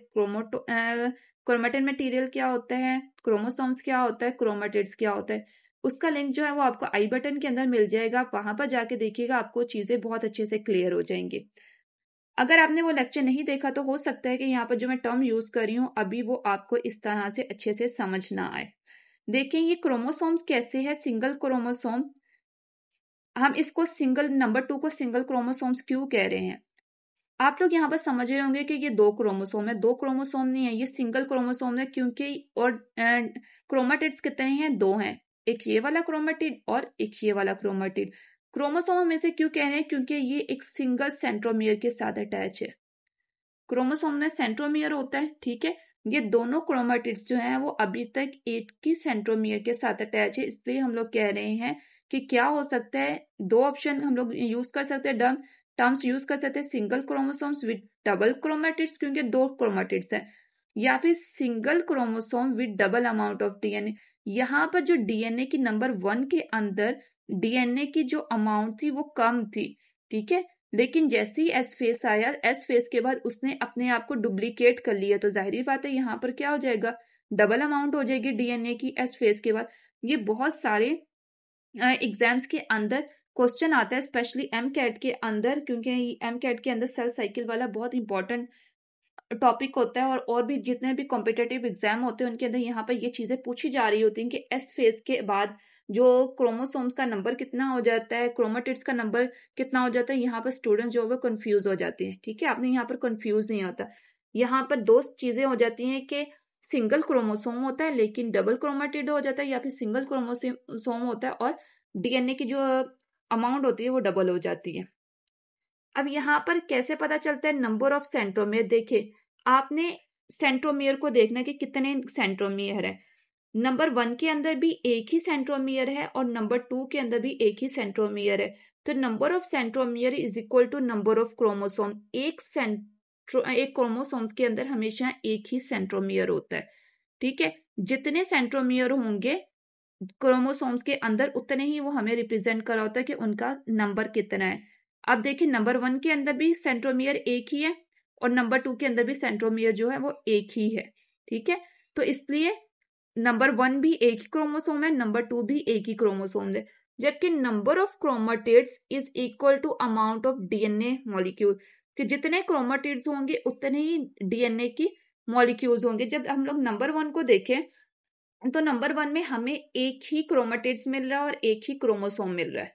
क्रोमेटिन मटेरियल क्या होता है, क्रोमोसोम्स क्या होता है, क्रोमेटिड्स क्या होता है, उसका लिंक जो है वो आपको आई बटन के अंदर मिल जाएगा। आप वहां पर जाके देखिएगा, आपको चीजें बहुत अच्छे से क्लियर हो जाएंगी। अगर आपने वो लेक्चर नहीं देखा तो हो सकता है कि यहाँ पर जो मैं टर्म यूज कर रही हूँ अभी वो आपको इस तरह से अच्छे से समझ ना आए। देखिए ये क्रोमोसोम्स कैसे है, सिंगल क्रोमोसोम, हम इसको सिंगल नंबर 2 को सिंगल क्रोमोसोम्स क्यों कह रहे हैं। आप लोग यहाँ पर समझ रहे होंगे कि ये 2 क्रोमोसोम है, 2 क्रोमोसोम नहीं है, ये सिंगल क्रोमोसोम है क्योंकि और क्रोमेटिड्स कितने हैं, 2 हैं, एक ये वाला क्रोमेटिड और एक ये वाला क्रोमेटिड। क्रोमोसोम हम इसे क्यों कह रहे हैं, क्योंकि ये एक सिंगल सेंट्रोमियर के साथ अटैच है। क्रोमोसोम में सेंट्रोमियर होता है, ठीक है, ये दोनों क्रोमेटिड्स जो हैं वो अभी तक एक ही सेंट्रोमियर के साथ अटैच है, इसलिए हम लोग कह रहे हैं कि क्या हो सकता है, 2 ऑप्शन हम लोग यूज कर सकते हैं, टर्म्स यूज कर सकते हैं, single chromosomes with double chromatids क्योंकि 2 क्रोमेटिड्स हैं, या फिर single chromosome with double amount of DNA. यहाँ पर जो डीएनए की नंबर 1 के अंदर डीएनए की जो अमाउंट थी वो कम थी, ठीक है, लेकिन जैसे ही एस फेस आया, एस फेस के बाद उसने अपने आप को डुप्लीकेट कर लिया, तो जाहिर बात है यहाँ पर क्या हो जाएगा, डबल अमाउंट हो जाएगी डीएनए की एस फेस के बाद। ये बहुत सारे एग्जाम्स के अंदर क्वेश्चन आता है, स्पेशली एम कैट के अंदर, क्योंकि एम कैट के अंदर सेल साइकिल वाला बहुत इंपॉर्टेंट टॉपिक होता है, और भी जितने भी कॉम्पिटेटिव एग्जाम होते हैं उनके अंदर यहाँ पर ये चीजें पूछी जा रही होती हैं कि एस फेज के बाद जो क्रोमोसोम्स का नंबर कितना हो जाता है, क्रोमेटिड्स का नंबर कितना हो जाता है, यहाँ पर स्टूडेंट्स जो है वो कंफ्यूज हो जाते हैं, ठीक है, आपने यहाँ पर कंफ्यूज नहीं होता। यहाँ पर 2 चीजें हो जाती हैं कि सिंगल क्रोमोसोम होता है लेकिन डबल क्रोमेटिड हो जाता है, या फिर सिंगल क्रोमोसोम होता है और डीएनए की जो अमाउंट होती है वो डबल हो जाती है। अब यहाँ पर कैसे पता चलता है नंबर ऑफ सेंट्रोमियर, देखिए आपने सेंट्रोमियर को देखना कि कितने सेंट्रोमियर है। नंबर 1 के अंदर भी एक ही सेंट्रोमियर है और नंबर 2 के अंदर भी एक ही सेंट्रोमियर है, तो number of centromere is equal to number of chromosome. एक क्रोमोसोम्स के अंदर हमेशा एक ही सेंट्रोमियर होता है, ठीक है, जितने सेंट्रोमियर होंगे क्रोमोसोम्स के अंदर उतने ही वो हमें रिप्रेजेंट करा होता है कि उनका नंबर कितना है। अब देखिए नंबर 1 के अंदर भी सेंट्रोमियर एक ही है और नंबर 2 के अंदर भी सेंट्रोमियर जो है वो एक ही है, ठीक है, तो इसलिए नंबर 1 भी एक ही क्रोमोसोम है, नंबर 2 भी एक ही क्रोमोसोम है, जबकि number of chromatids is equal to amount of DNA molecule, कि जितने क्रोमेटिड्स होंगे उतने ही डीएनए की मॉलिक्यूल्स होंगे। जब हम लोग नंबर 1 को देखें तो नंबर 1 में हमें एक ही क्रोमेटिड्स मिल रहा है और एक ही क्रोमोसोम मिल रहा है।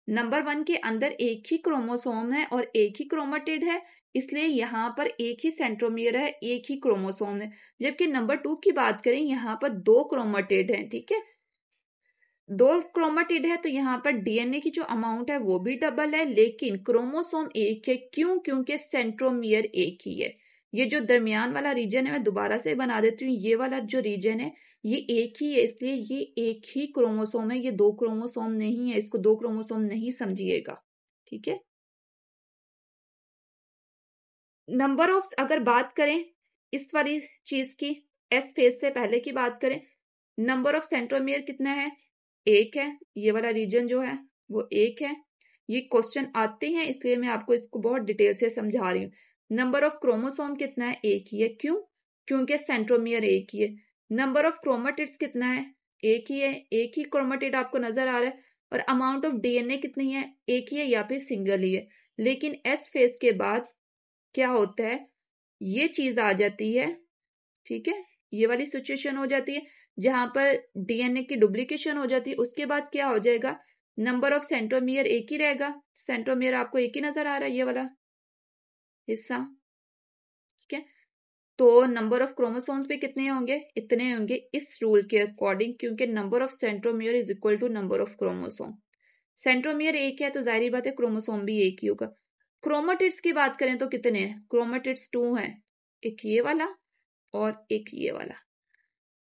नंबर 1 के अंदर एक ही क्रोमोसोम है और एक ही क्रोमेटिड है, इसलिए यहाँ पर एक ही सेंट्रोमियर है, एक ही क्रोमोसोम है। जबकि नंबर 2 की बात करें, यहाँ पर 2 क्रोमेटिड है, ठीक है, 2 क्रोमेटिड है, तो यहाँ पर डीएनए की जो अमाउंट है वो भी डबल है, लेकिन क्रोमोसोम एक है, क्यों, क्योंकि सेंट्रोमियर एक ही है। ये जो दरमियान वाला रीजन है मैं दोबारा से बना देती हूँ, ये वाला जो रीजन है ये एक ही है, इसलिए ये एक ही क्रोमोसोम है, ये 2 क्रोमोसोम नहीं है, इसको 2 क्रोमोसोम नहीं समझिएगा, ठीक है। नंबर ऑफ अगर बात करें इस वाली चीज की, एस फेज से पहले की बात करें, नंबर ऑफ सेंट्रोमियर कितना है, एक है, ये वाला रीजन जो है वो एक है। ये क्वेश्चन आते हैं इसलिए मैं आपको इसको बहुत डिटेल से समझा रही हूँ। नंबर ऑफ क्रोमोसोम कितना है, एक ही है, क्यों, क्योंकि सेंट्रोमियर एक ही है। नंबर ऑफ क्रोमेटिड्स कितना है, एक ही है, एक ही क्रोमेटिड आपको नजर आ रहा है, और अमाउंट ऑफ डीएनए कितनी है, एक ही है या फिर सिंगल ही है। लेकिन एस फेज के बाद क्या होता है, ये चीज आ जाती है, ठीक है, ये वाली सिचुएशन हो जाती है जहां पर डीएनए की डुप्लीकेशन हो जाती है। उसके बाद क्या हो जाएगा, नंबर ऑफ सेंट्रोमियर एक ही रहेगा, सेंट्रोमियर आपको एक ही नजर आ रहा है, ये वाला हिस्सा, ठीक है, तो नंबर ऑफ क्रोमोसोम्स भी कितने होंगे, इतने होंगे इस रूल के अकॉर्डिंग, क्योंकि number of centromere is equal to number of chromosome. Centromere एक है तो जाहिर बात है क्रोमोसोम भी एक ही होगा। क्रोमेटिड्स की बात करें तो कितने हैं, क्रोमेटिड्स 2 हैं, एक ये वाला और एक ये वाला।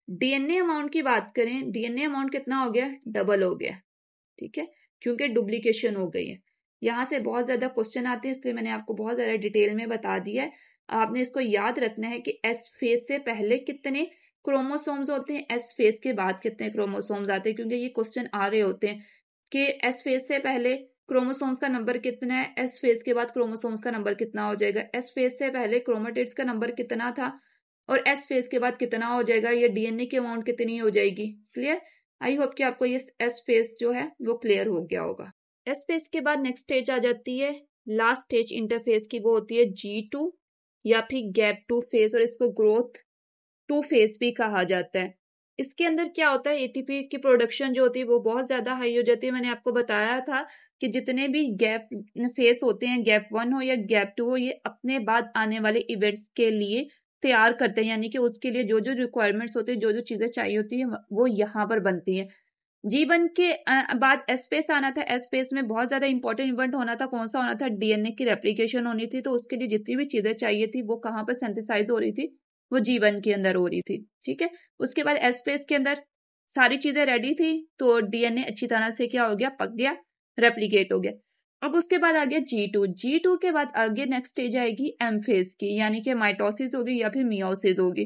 डीएनए अमाउंट की बात करें, डीएनए अमाउंट कितना हो गया, डबल हो गया, ठीक है, क्योंकि डुप्लीकेशन हो गई है। यहाँ से बहुत ज्यादा क्वेश्चन आते हैं, इसलिए मैंने आपको बहुत ज्यादा डिटेल में बता दिया है। आपने इसको याद रखना है कि एस फेज से पहले कितने क्रोमोसोम्स होते हैं, एस फेज के बाद कितने क्रोमोसोम्स आते हैं, क्योंकि ये क्वेश्चन आ रहे होते हैं कि एस फेज से पहले क्रोमोसोम्स का नंबर कितना है, एस फेज के बाद क्रोमोसोम्स का नंबर कितना हो जाएगा। एस फेज से पहले क्रोमेटिड्स का नंबर कितना था, और एस फेज के बाद कितना हो जाएगा, ये डीएनए की अमाउंट कितनी हो जाएगी। क्लियर। आई होप कि आपको ये एस फेज जो है वो क्लियर हो गया होगा। एस फेज के बाद नेक्स्ट स्टेज आ जाती है, लास्ट स्टेज इंटरफेज की, वो होती है G2 या फिर गैप 2 फेज, और इसको ग्रोथ 2 फेज भी कहा जाता है। इसके अंदर क्या होता है, एटीपी की प्रोडक्शन जो होती है वो बहुत ज्यादा हाई हो जाती है। मैंने आपको बताया था कि जितने भी गैप फेज होते हैं, गैप 1 हो या गैप 2 हो, ये अपने बाद आने वाले इवेंट्स के लिए तैयार करते हैं, यानी कि उसके लिए जो जो रिक्वायरमेंट्स होती है, जो जो चीजें चाहिए होती है, वो यहाँ पर बनती है। G1 के बाद एस फेज आना था। एस फेज में बहुत ज्यादा इंपॉर्टेंट इवेंट होना था, कौन सा होना था, डीएनए की रेप्लिकेशन होनी थी। तो उसके लिए जितनी भी चीजें चाहिए थी वो कहाँ पर सिंथेसाइज हो रही थी, वो G1 के अंदर हो रही थी। ठीक है। उसके बाद एस फेज के अंदर सारी चीजें रेडी थी, तो डीएनए अच्छी तरह से क्या हो गया, पक गया, रेप्लिकेट हो गया। अब उसके बाद आ गया G2। G2 के बाद आगे नेक्स्ट स्टेज आएगी एम फेज की, यानी कि माइटोसिस होगी या फिर मियोसिस होगी।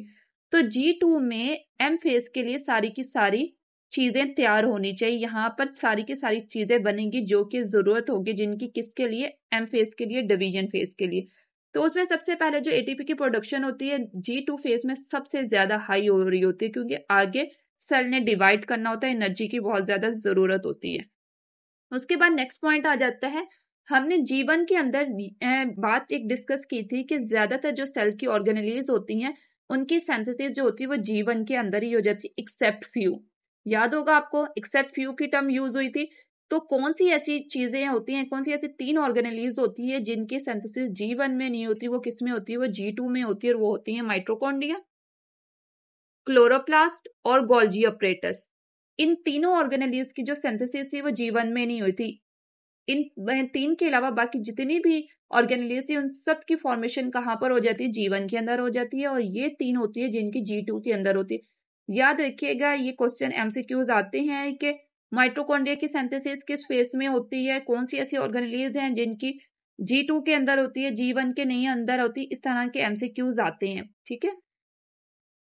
तो G2 में एम फेज के लिए सारी की सारी चीजें तैयार होनी चाहिए। यहाँ पर सारी की सारी चीजें बनेंगी जो कि जरूरत होगी, जिनकी किसके लिए, एम फेज के लिए, डिवीजन फेज के लिए। तो उसमें सबसे पहले जो एटीपी की प्रोडक्शन होती है G2 फेज में सबसे ज्यादा हाई हो रही होती है, क्योंकि आगे सेल ने डिवाइड करना होता है, एनर्जी की बहुत ज्यादा जरूरत होती है। उसके बाद नेक्स्ट पॉइंट आ जाता है, हमने G1 के अंदर बात एक डिस्कस की थी कि ज्यादातर जो सेल की ऑर्गेनेलीज होती हैं उनकी सिंथेसिस जो होती है वो G1 के अंदर ही हो जाती है, एक्सेप्ट फ्यू। याद होगा आपको, एक्सेप्ट फ्यू की टर्म यूज हुई थी। तो कौन सी ऐसी चीजें होती हैं, कौन सी ऐसी 3 ऑर्गेनेलीज होती है जिनकी सिंथेसिस G1 में नहीं होती, वो किस में होती है, वो G2 में होती है, और वो होती है माइटोकॉन्ड्रिया, क्लोरोप्लास्ट और गोल्जी अपरेटस। इन तीनों ऑर्गेनेलीज की जो सिंथेसिस थी वो G1 में नहीं हुई थी। इन 3 के अलावा बाकी जितनी भी ऑर्गेनेलीज थी उन सब की फॉर्मेशन कहाँ पर हो जाती है, G1 के अंदर हो जाती है, और ये 3 होती है जिनकी G2 के अंदर होती है। याद रखिएगा, ये क्वेश्चन एमसीक्यूज आते हैं कि माइटोकॉन्ड्रिया की सिंथेसिस किस फेज में होती है, कौन सी ऐसी ऑर्गेनेलीज हैं जिनकी G2 के अंदर होती है, G1 के नहीं अंदर होती, इस तरह के एमसीक्यूज आते हैं। ठीक है।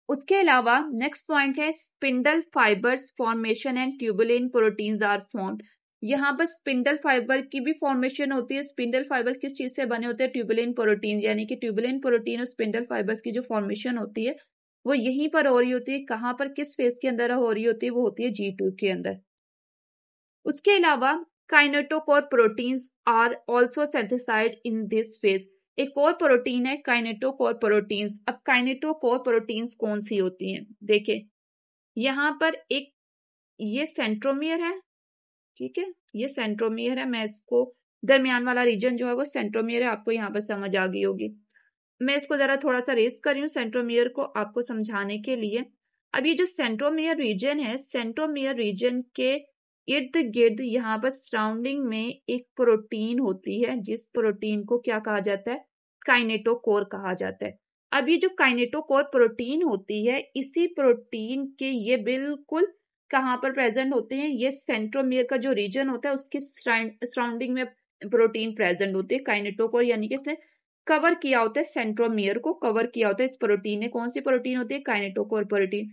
उसके अलावा नेक्स्ट पॉइंट है, spindle fibres formation and tubulin proteins are formed. यहाँ पर स्पिंडल फाइबर की भी फॉर्मेशन होती है। स्पिंडल फाइबर किस चीज से बने होते हैं, ट्यूबुलिन प्रोटीन, यानी कि ट्यूबुलिन प्रोटीन और स्पिंडल फाइबर्स की जो फॉर्मेशन होती है वो यहीं पर हो रही होती है। कहाँ पर, किस फेज के अंदर हो रही होती है, वो होती है G2 के अंदर। उसके अलावा kinetochore proteins are also synthesised in this phase. एक और प्रोटीन है काइनेटोकोर प्रोटीन्स। अब काइनेटोकोर प्रोटीन्स कौन सी होती हैं, देखें यहाँ पर एक, ये सेंट्रोमियर है। ठीक है, ये सेंट्रोमियर है। मैं इसको, दरमियान वाला रीजन जो है वो सेंट्रोमियर है, आपको यहाँ पर समझ आ गई होगी। मैं इसको जरा थोड़ा सा रेस कर रही हूँ सेंट्रोमियर को आपको समझाने के लिए। अब ये जो सेंट्रोमियर रीजन है, सेंट्रोमियर रीजन के इर्द गिर्द यहाँ पर सराउंडिंग में एक प्रोटीन होती है, जिस प्रोटीन को क्या कहा जाता है, काइनेटोकोर कहा जाता है। अब ये जो काइनेटोकोर प्रोटीन होती है, इसी प्रोटीन के ये बिल्कुल कहाँ पर प्रेजेंट होते हैं, ये सेंट्रोमियर का जो रीजन होता है उसके सराउंडिंग में प्रोटीन प्रेजेंट होते हैं। काइनेटोकोर यानी कि इसने कवर किया होता है, सेंट्रोमियर को कवर किया होता है इस प्रोटीन ने। कौन सी प्रोटीन होती है, काइनेटोकोर प्रोटीन।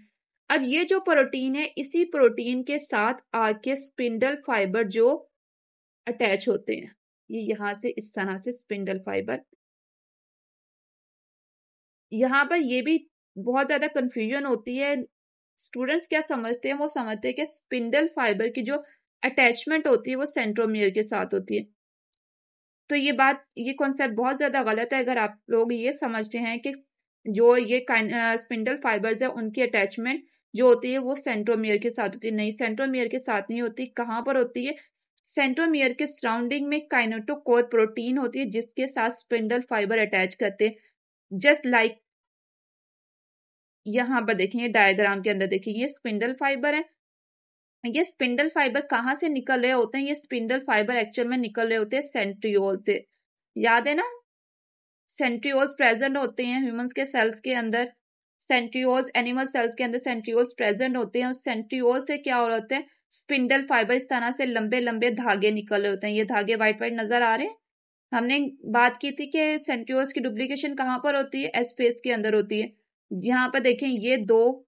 अब ये जो प्रोटीन है, इसी प्रोटीन के साथ आके स्पिंडल फाइबर जो अटैच होते हैं, ये यहां से इस तरह से स्पिंडल फाइबर। यहाँ पर ये भी बहुत ज्यादा कंफ्यूजन होती है। स्टूडेंट्स क्या समझते हैं, वो समझते हैं कि स्पिंडल फाइबर की जो अटैचमेंट होती है वो सेंट्रोमियर के साथ होती है। तो ये बात, ये कॉन्सेप्ट बहुत ज्यादा गलत है। अगर आप लोग ये समझते हैं कि जो ये स्पिंडल फाइबर्स है उनकी अटैचमेंट जो होती है वो सेंट्रोमियर के साथ होती है, नहीं, सेंट्रोमियर के साथ नहीं होती। कहाँ पर होती है, सेंट्रोमियर के सराउंडिंग में काइनेटोकोर प्रोटीन होती है जिसके साथ स्पिंडल फाइबर अटैच करते हैं। जस्ट लाइक यहाँ पर देखेंगे डायग्राम के अंदर, देखिए ये स्पिंडल फाइबर है। ये स्पिंडल फाइबर कहाँ से निकल रहे होते हैं, ये स्पिंडल फाइबर एक्चुअल में निकल रहे होते हैं सेंट्रियोल से। याद है ना, सेंट्रियोल्स प्रेजेंट होते हैं ह्यूमंस के सेल्स के अंदर, सेंट्रियोल्स एनिमल सेल्स के अंदर सेंट्रियोल्स प्रेजेंट होते हैं। उस सेंट्रियोल से क्या हो रहे होते हैं, स्पिंडल फाइबर इस तरह से लंबे लंबे धागे निकल रहे होते हैं। ये धागे व्हाइट व्हाइट नजर आ रहे हैं। हमने बात की थी कि सेंट्रियोल्स की डुप्लीकेशन कहाँ पर होती है, एस फेज के अंदर होती है। यहाँ पर देखें ये 2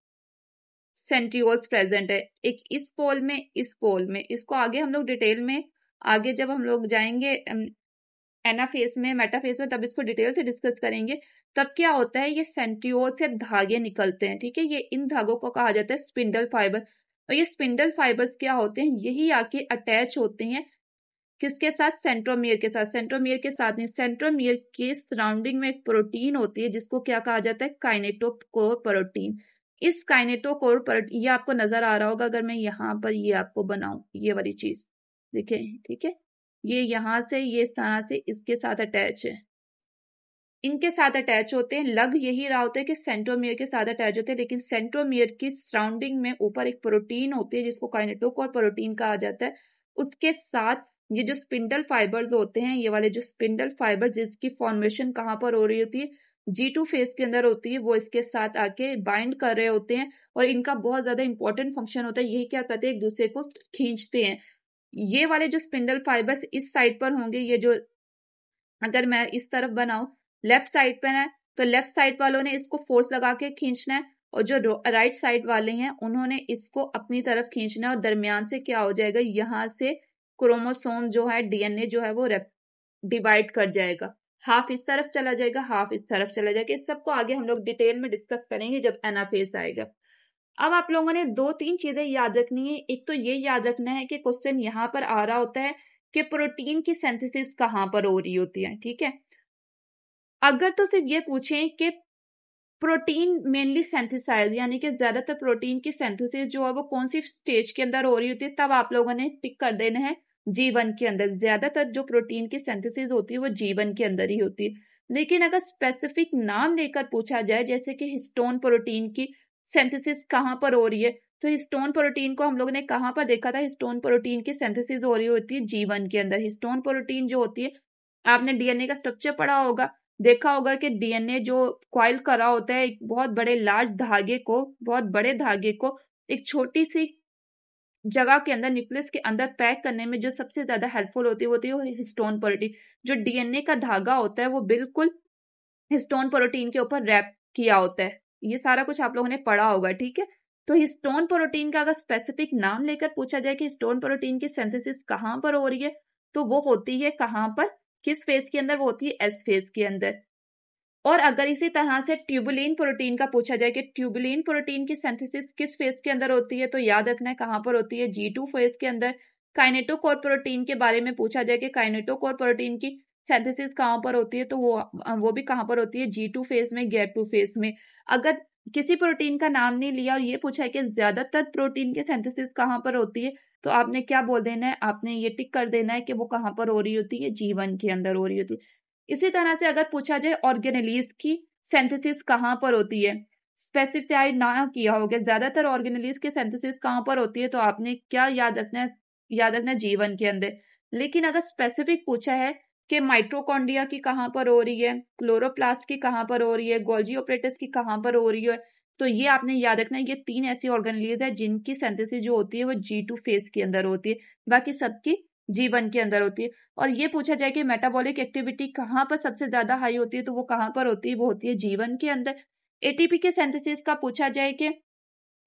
सेंट्रियोल्स प्रेजेंट है, एक इस पोल में, इस पोल में। इसको आगे हम लोग डिटेल में, आगे जब हम लोग जाएंगे एनाफेज में, मेटाफेज में, तब इसको डिटेल से डिस्कस करेंगे। तब क्या होता है, ये सेंट्रियोल से धागे निकलते हैं, ठीक है। ये इन धागों को कहा जाता है स्पिंडल फाइबर। और ये स्पिंडल फाइबर्स क्या होते हैं, यही आके अटैच होते हैं किसके साथ, सेंट्रोमियर के साथ। सेंट्रोमियर के साथ नहीं, सेंट्रोमियर के सराउंडिंग में एक प्रोटीन होती है जिसको क्या कहा जाता है, काइनेटोकोर प्रोटीन। इस काइनेटोकोर प्रोटीन, ये आपको नजर आ रहा होगा अगर मैं यहाँ पर ये आपको बनाऊं, ये वाली चीज देखिए, ठीक है। ये यहाँ से, ये इस तरह से इसके साथ अटैच है, इनके साथ अटैच होते हैं। लग यही रहा होता है कि सेंट्रोमियर के साथ अटैच होते हैं, लेकिन सेंट्रोमियर की सराउंडिंग में ऊपर एक प्रोटीन होती है जिसको काइनेटोकोर प्रोटीन कहा जाता है। उसके साथ ये जो स्पिंडल फाइबर्स होते हैं, ये वाले जो स्पिंडल फाइबर्स जिसकी फॉर्मेशन कहाँ पर हो रही होती है, G2 फेज के अंदर होती है, वो इसके साथ आके बाइंड कर रहे होते हैं। और इनका बहुत ज्यादा इंपॉर्टेंट फंक्शन होता है, यही क्या करते हैं, एक दूसरे को खींचते हैं। ये वाले जो स्पिंडल फाइबर्स इस साइड पर होंगे, ये जो अगर मैं इस तरफ बनाऊं, लेफ्ट साइड पे है, तो लेफ्ट साइड वालों ने इसको फोर्स लगा के खींचना है, और जो राइट साइड वाले हैं उन्होंने इसको अपनी तरफ खींचना है। और दरमियान से क्या हो जाएगा, यहाँ से क्रोमोसोम जो है, डीएनए जो है वो डिवाइड कर जाएगा, हाफ इस तरफ चला जाएगा, हाफ इस तरफ चला जाएगा। इस सबको आगे हम लोग डिटेल में डिस्कस करेंगे जब एनाफेज आएगा। अब आप लोगों ने 2-3 चीजें याद रखनी है। एक तो ये याद रखना है कि क्वेश्चन यहाँ पर आ रहा होता है कि प्रोटीन की सिंथेसिस कहाँ पर हो रही होती है, ठीक है। अगर तो सिर्फ ये पूछें कि प्रोटीन मेनली सिंथेसाइज, यानी कि ज्यादातर प्रोटीन की सिंथेसिस जो है वो कौन सी स्टेज के अंदर हो रही होती है, तब आप लोगों ने टिक कर देना है G1 के अंदर। ज्यादातर जो प्रोटीन की सिंथेसिस होती है वो G1 के अंदर ही होती है। लेकिन अगर स्पेसिफिक नाम लेकर पूछा जाए, जैसे कि हिस्टोन प्रोटीन की सिंथेसिस कहाँ पर हो रही है, तो हिस्टोन प्रोटीन को हम लोगों ने कहाँ पर देखा था, हिस्टोन प्रोटीन की सिंथेसिस हो रही होती है G1 के अंदर। हिस्टोन प्रोटीन जो होती है, आपने डीएनए का स्ट्रक्चर पढ़ा होगा, देखा होगा कि डीएनए जो कॉइल करा होता है, एक बहुत बड़े लार्ज धागे को, बहुत बड़े धागे को एक छोटी सी जगह के अंदर, न्यूक्लियस के अंदर पैक करने में जो सबसे ज्यादा हेल्पफुल होती है वो हिस्टोन प्रोटीन। जो डीएनए का धागा होता है वो बिल्कुल हिस्टोन प्रोटीन के ऊपर रैप किया होता है। ये सारा कुछ आप लोगों ने पढ़ा होगा, ठीक है। तो हिस्टोन प्रोटीन का अगर स्पेसिफिक नाम लेकर पूछा जाए कि हिस्टोन प्रोटीन की सिंथेसिस कहाँ पर हो रही है, तो वो होती है कहाँ पर, किस फेज के अंदर, वो होती है एस फेज के अंदर। और अगर इसी तरह से ट्यूबुलिन प्रोटीन का पूछा जाए कि ट्यूबुलिन प्रोटीन की सिंथेसिस किस फेज के अंदर होती है, तो याद रखना है कहाँ पर होती है, G2 फेज के अंदर। काइनेटोकोर प्रोटीन के बारे में पूछा जाए कि काइनेटोकोर प्रोटीन की सिंथेसिस कहाँ पर होती है, तो वो भी कहाँ पर होती है, G2 फेज में, गैप2 फेज में। अगर किसी प्रोटीन का नाम नहीं लिया और ये पूछा है कि ज्यादातर प्रोटीन की सिंथेसिस कहाँ पर होती है, तो आपने क्या बोल देना है, आपने ये टिक कर देना है कि वो कहाँ पर हो रही होती है, G1 के अंदर हो रही होती है। इसी तरह से अगर पूछा जाए ऑर्गेनेलीज की सिंथेसिस कहाँ पर होती है, स्पेसिफाइड ना किया हो गया, ज्यादातर ऑर्गेनेलीज की सिंथेसिस कहाँ पर होती है, तो आपने क्या याद रखना है, याद रखना है G1 के अंदर। लेकिन अगर स्पेसिफिक पूछा है कि माइट्रोकॉन्ड्रिया की कहाँ पर हो रही है, क्लोरोप्लास्ट की कहाँ पर हो रही है, गोल्जी ऑपरेटस की कहाँ पर हो रही है, तो ये आपने याद रखना है, ये 3 ऐसी ऑर्गेनेलीज है जिनकी सिंथेसिस जो होती है वो G2 फेज के अंदर होती है, बाकी सबकी G1 के अंदर होती है। और ये पूछा जाए कि मेटाबॉलिक एक्टिविटी कहाँ पर सबसे ज्यादा हाई होती है, तो वो कहाँ पर होती है, वो होती है G1 के अंदर। एटीपी के सिंथेसिस का पूछा जाए कि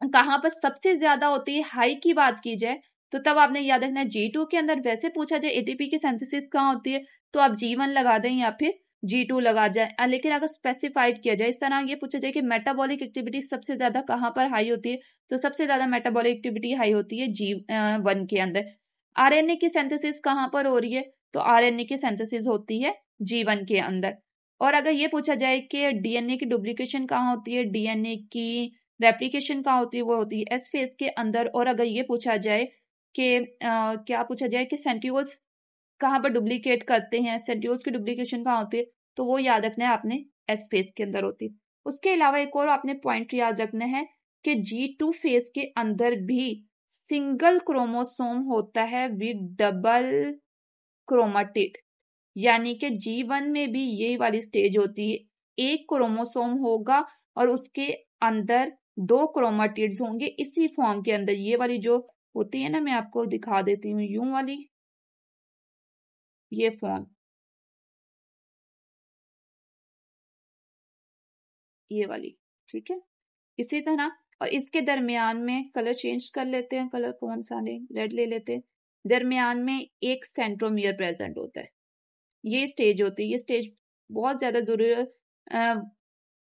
कहाँ पर सबसे ज्यादा होती है, हाई की बात की जाए, तो तब आपने याद रखना है G2 के अंदर। वैसे पूछा जाए एटीपी की सिंथेसिस कहाँ होती है, तो आप G1 लगा दें या फिर G2 लगा जाए। लेकिन अगर स्पेसिफाइड किया जाए, इस तरह ये पूछा जाए कि मेटाबॉलिक एक्टिविटी सबसे ज्यादा कहाँ पर हाई होती है, तो सबसे ज्यादा मेटाबॉलिक एक्टिविटी हाई होती है G1 के अंदर। आरएनए की सिंथेसिस कहाँ पर हो रही है, तो आरएनए की सिंथेसिस होती है G1 के अंदर। और अगर ये पूछा जाए कि डीएनए की डुप्लीकेशन कहाँ होती है, डीएनए की रेप्लिकेशन कहाँ होती है, वो होती है एस फेज के अंदर। और अगर ये पूछा जाए कि क्या पूछा जाए कि सेंट्रियोल्स कहाँ पर डुप्लीकेट करते हैं, सेंट्रियोल्स की डुप्लीकेशन कहाँ होती है, तो वो याद रखना है आपने, एस फेज के अंदर होती है। उसके अलावा एक और आपने पॉइंट याद रखना है कि G2 फेज के अंदर भी सिंगल क्रोमोसोम होता है विद डबल क्रोमाटिड, यानी कि G1 में भी यही वाली स्टेज होती है, एक क्रोमोसोम होगा और उसके अंदर 2 क्रोमाटिड्स होंगे इसी फॉर्म के अंदर। ये वाली जो होती है ना, मैं आपको दिखा देती हूँ, यूं वाली, ये फॉर्म, ये वाली, ठीक है। इसी तरह, और इसके दरमियान में कलर चेंज कर लेते हैं, कलर कौन सा लें, रेड ले लेते हैं। दरमियान में एक सेंट्रोमियर प्रेजेंट होता है, ये स्टेज होती है। ये स्टेज बहुत ज्यादा जरूरी है,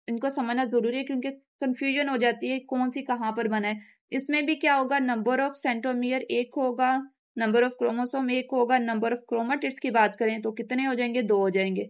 इनको समझना जरूरी है क्योंकि कंफ्यूजन हो जाती है कौन सी कहाँ पर बना है। इसमें भी क्या होगा, नंबर ऑफ सेंट्रोमियर एक होगा, नंबर ऑफ क्रोमोसोम एक होगा, नंबर ऑफ क्रोमाटिड्स की बात करें तो कितने हो जाएंगे, 2 हो जाएंगे,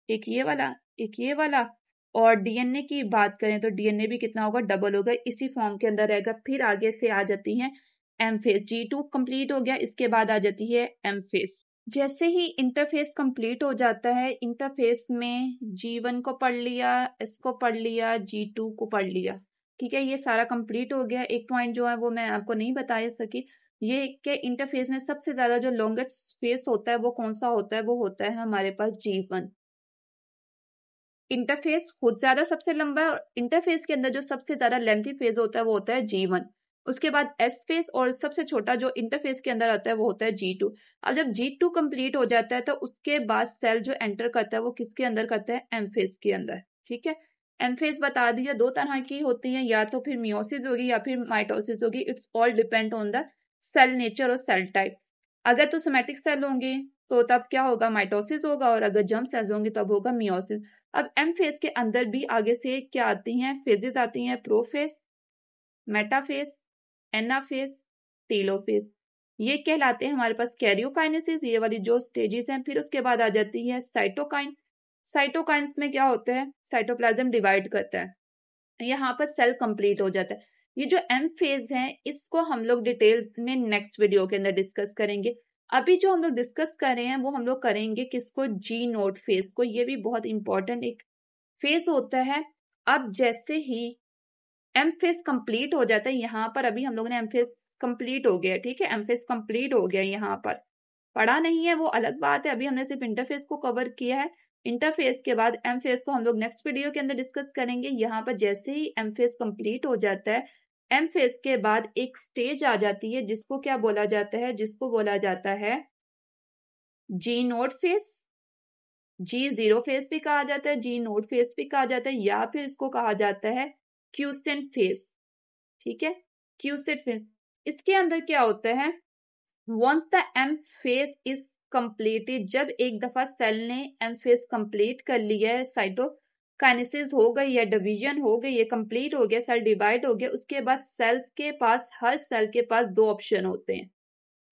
एक ये वाला एक ये वाला। और डीएनए की बात करें तो डीएनए भी कितना होगा, डबल होगा, इसी फॉर्म के अंदर रहेगा। फिर आगे से आ जाती है एम फेज, G2 कंप्लीट हो गया, इसके बाद आ जाती है एम फेज। जैसे ही इंटरफेस कंप्लीट हो जाता है, इंटरफेस में G1 को पढ़ लिया, S को पढ़ लिया, G2 को पढ़ लिया, ठीक है, ये सारा कंप्लीट हो गया। एक पॉइंट जो है वो मैं आपको नहीं बता सकी, ये कि इंटरफेस में सबसे ज्यादा जो लॉन्गेस्ट फेस होता है वो कौन सा होता है, वो होता है हमारे पास G1। इंटरफेस खुद ज्यादा सबसे लंबा है, और इंटरफेस के अंदर जो सबसे ज्यादा लेंथी फेज होता है वो होता है G1। उसके बाद एस फेज, और सबसे छोटा जो इंटरफेस के अंदर आता है वो होता है G2। अब जब G2 कंप्लीट हो जाता है तो उसके बाद सेल जो एंटर करता है वो किसके अंदर करता है, एम फेज के अंदर, ठीक है। एम फेज बता दिया, 2 तरह की होती है, या तो फिर मियोसिस होगी या फिर माइटोसिस होगी। It's all depend on the cell nature और सेल टाइप। अगर तो सोमैटिक सेल होंगे तो तब क्या होगा, माइटोसिस होगा, और अगर जर्म सेल्स होंगे तब होगा मियोसिस। अब एम फेज के अंदर भी आगे से क्या आती हैं, फेजेस आती हैं, प्रोफेज, मेटाफेज, एनाफेज, टेलोफेज। ये कहलाते हैं हमारे पास कैरियोकाइनेसिस, ये वाली जो स्टेजेस हैं। फिर उसके बाद आ जाती है साइटोकाइन। साइटोकाइंस में क्या होता है, साइटोप्लाज्म डिवाइड करता है, यहाँ पर सेल कंप्लीट हो जाता है। ये जो एम फेज है इसको हम लोग डिटेल में नेक्स्ट वीडियो के अंदर डिस्कस करेंगे। अभी जो हम लोग डिस्कस कर रहे हैं वो हम लोग करेंगे किसको, जी नोड फेज को। ये भी बहुत इंपॉर्टेंट एक फेज होता है। अब जैसे ही एम फेज कंप्लीट हो जाता है, यहाँ पर अभी हम लोगों ने एम फेज कंप्लीट हो गया, ठीक है, एम फेज कंप्लीट हो गया, यहाँ पर पढ़ा नहीं है वो अलग बात है, अभी हमने सिर्फ इंटरफेस को कवर किया है। इंटरफेस के बाद एम फेज को हम लोग नेक्स्ट वीडियो के अंदर डिस्कस करेंगे। यहाँ पर जैसे ही एम फेज कंप्लीट हो जाता है, एम फेज के बाद एक स्टेज आ जाती है जिसको क्या बोला जाता है, जिसको बोला जाता है जी नोड फेज। G0 फेज भी कहा जाता है, जी नोड फेज भी कहा जाता है, या फिर इसको कहा जाता है क्यूसेंट फेज, ठीक है, क्यूसेंट फेज। इसके अंदर क्या होता है, once the M phase is completed, जब एक दफा सेल ने एम फेज कंप्लीट कर लिया है, साइटोकाइनेसिस हो गई है, डिवीजन हो गई है, कंप्लीट हो गया, सेल डिवाइड हो गया, उसके बाद सेल्स के पास, हर सेल के पास 2 ऑप्शन होते हैं,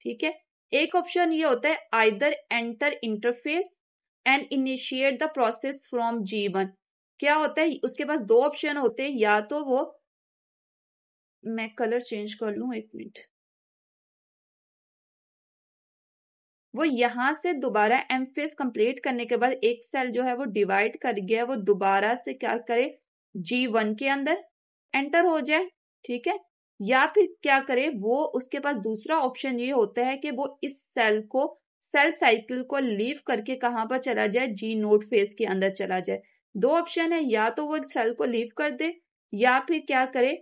ठीक है। एक ऑप्शन ये होता है either enter interface and initiate the process from G1। क्या होता है, उसके पास 2 ऑप्शन होते हैं, या तो वो, मैं कलर चेंज कर लूं, एक मिनट, वो यहां से दोबारा एम फेज कंप्लीट करने के बाद एक सेल जो है वो डिवाइड कर गया, वो दोबारा से क्या करे, G1 के अंदर एंटर हो जाए, ठीक है। या फिर क्या करे वो, उसके पास दूसरा ऑप्शन ये होता है कि वो इस सेल को, सेल साइकिल को लीव करके कहां पर चला जाए, जी नोड फेज के अंदर चला जाए। 2 ऑप्शन है, या तो वो सेल को लीव कर दे, या फिर क्या करे,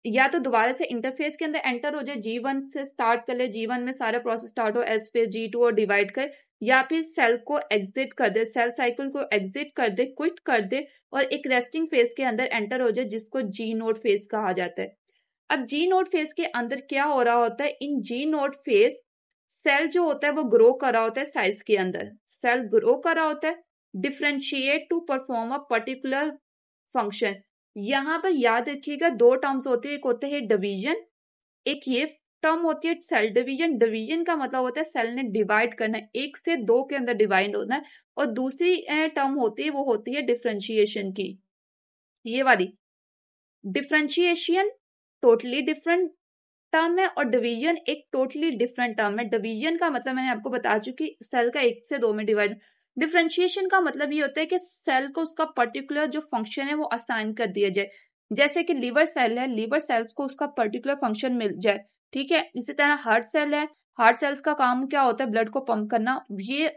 या तो दोबारा से इंटरफेस के अंदर एंटर हो जाए, G1 से स्टार्ट कर ले, G1 में सारा प्रोसेस स्टार्ट हो, एस फेज, G2 और डिवाइड कर, या फिर सेल को एग्जिट कर दे, सेल साइकिल को एग्जिट कर दे, क्विट कर दे, और एक रेस्टिंग फेज के अंदर एंटर हो जाए जिसको जी नोड फेज कहा जाता है। अब जी नोड फेज के अंदर क्या हो रहा होता है, इन जी नोड फेज सेल जो होता है वो ग्रो कर रहा होता है, साइज के अंदर सेल ग्रो कर रहा होता है, differentiate to perform a particular function. यहाँ पर याद रखिएगा 2 टर्म्स होते हैं, एक होते हैं डिवीजन, एक ये टर्म होती है सेल डिवीजन। डिवीजन का मतलब होता है सेल ने डिवाइड करना है, 1 से 2 के अंदर डिवाइड होना है। और दूसरी टर्म होती है वो होती है डिफ्रेंशिएशन की, ये वाली। डिफ्रेंशिएशन टोटली डिफरेंट टर्म है, और डिवीजन एक टोटली डिफरेंट टर्म है। डिवीजन का मतलब मैंने आपको बता चुकी, सेल का 1 से 2 में डिवाइड। डिफरेंशिएशन का मतलब ये होता है कि सेल को उसका पर्टिकुलर जो फंक्शन है वो असाइन कर दिया जाए। जैसे कि लीवर सेल है, लीवर सेल्स को उसका पर्टिकुलर फंक्शन मिल जाए, ठीक है। इसी तरह हार्ट सेल है, हार्ट सेल्स का काम क्या होता है, ब्लड को पंप करना, ये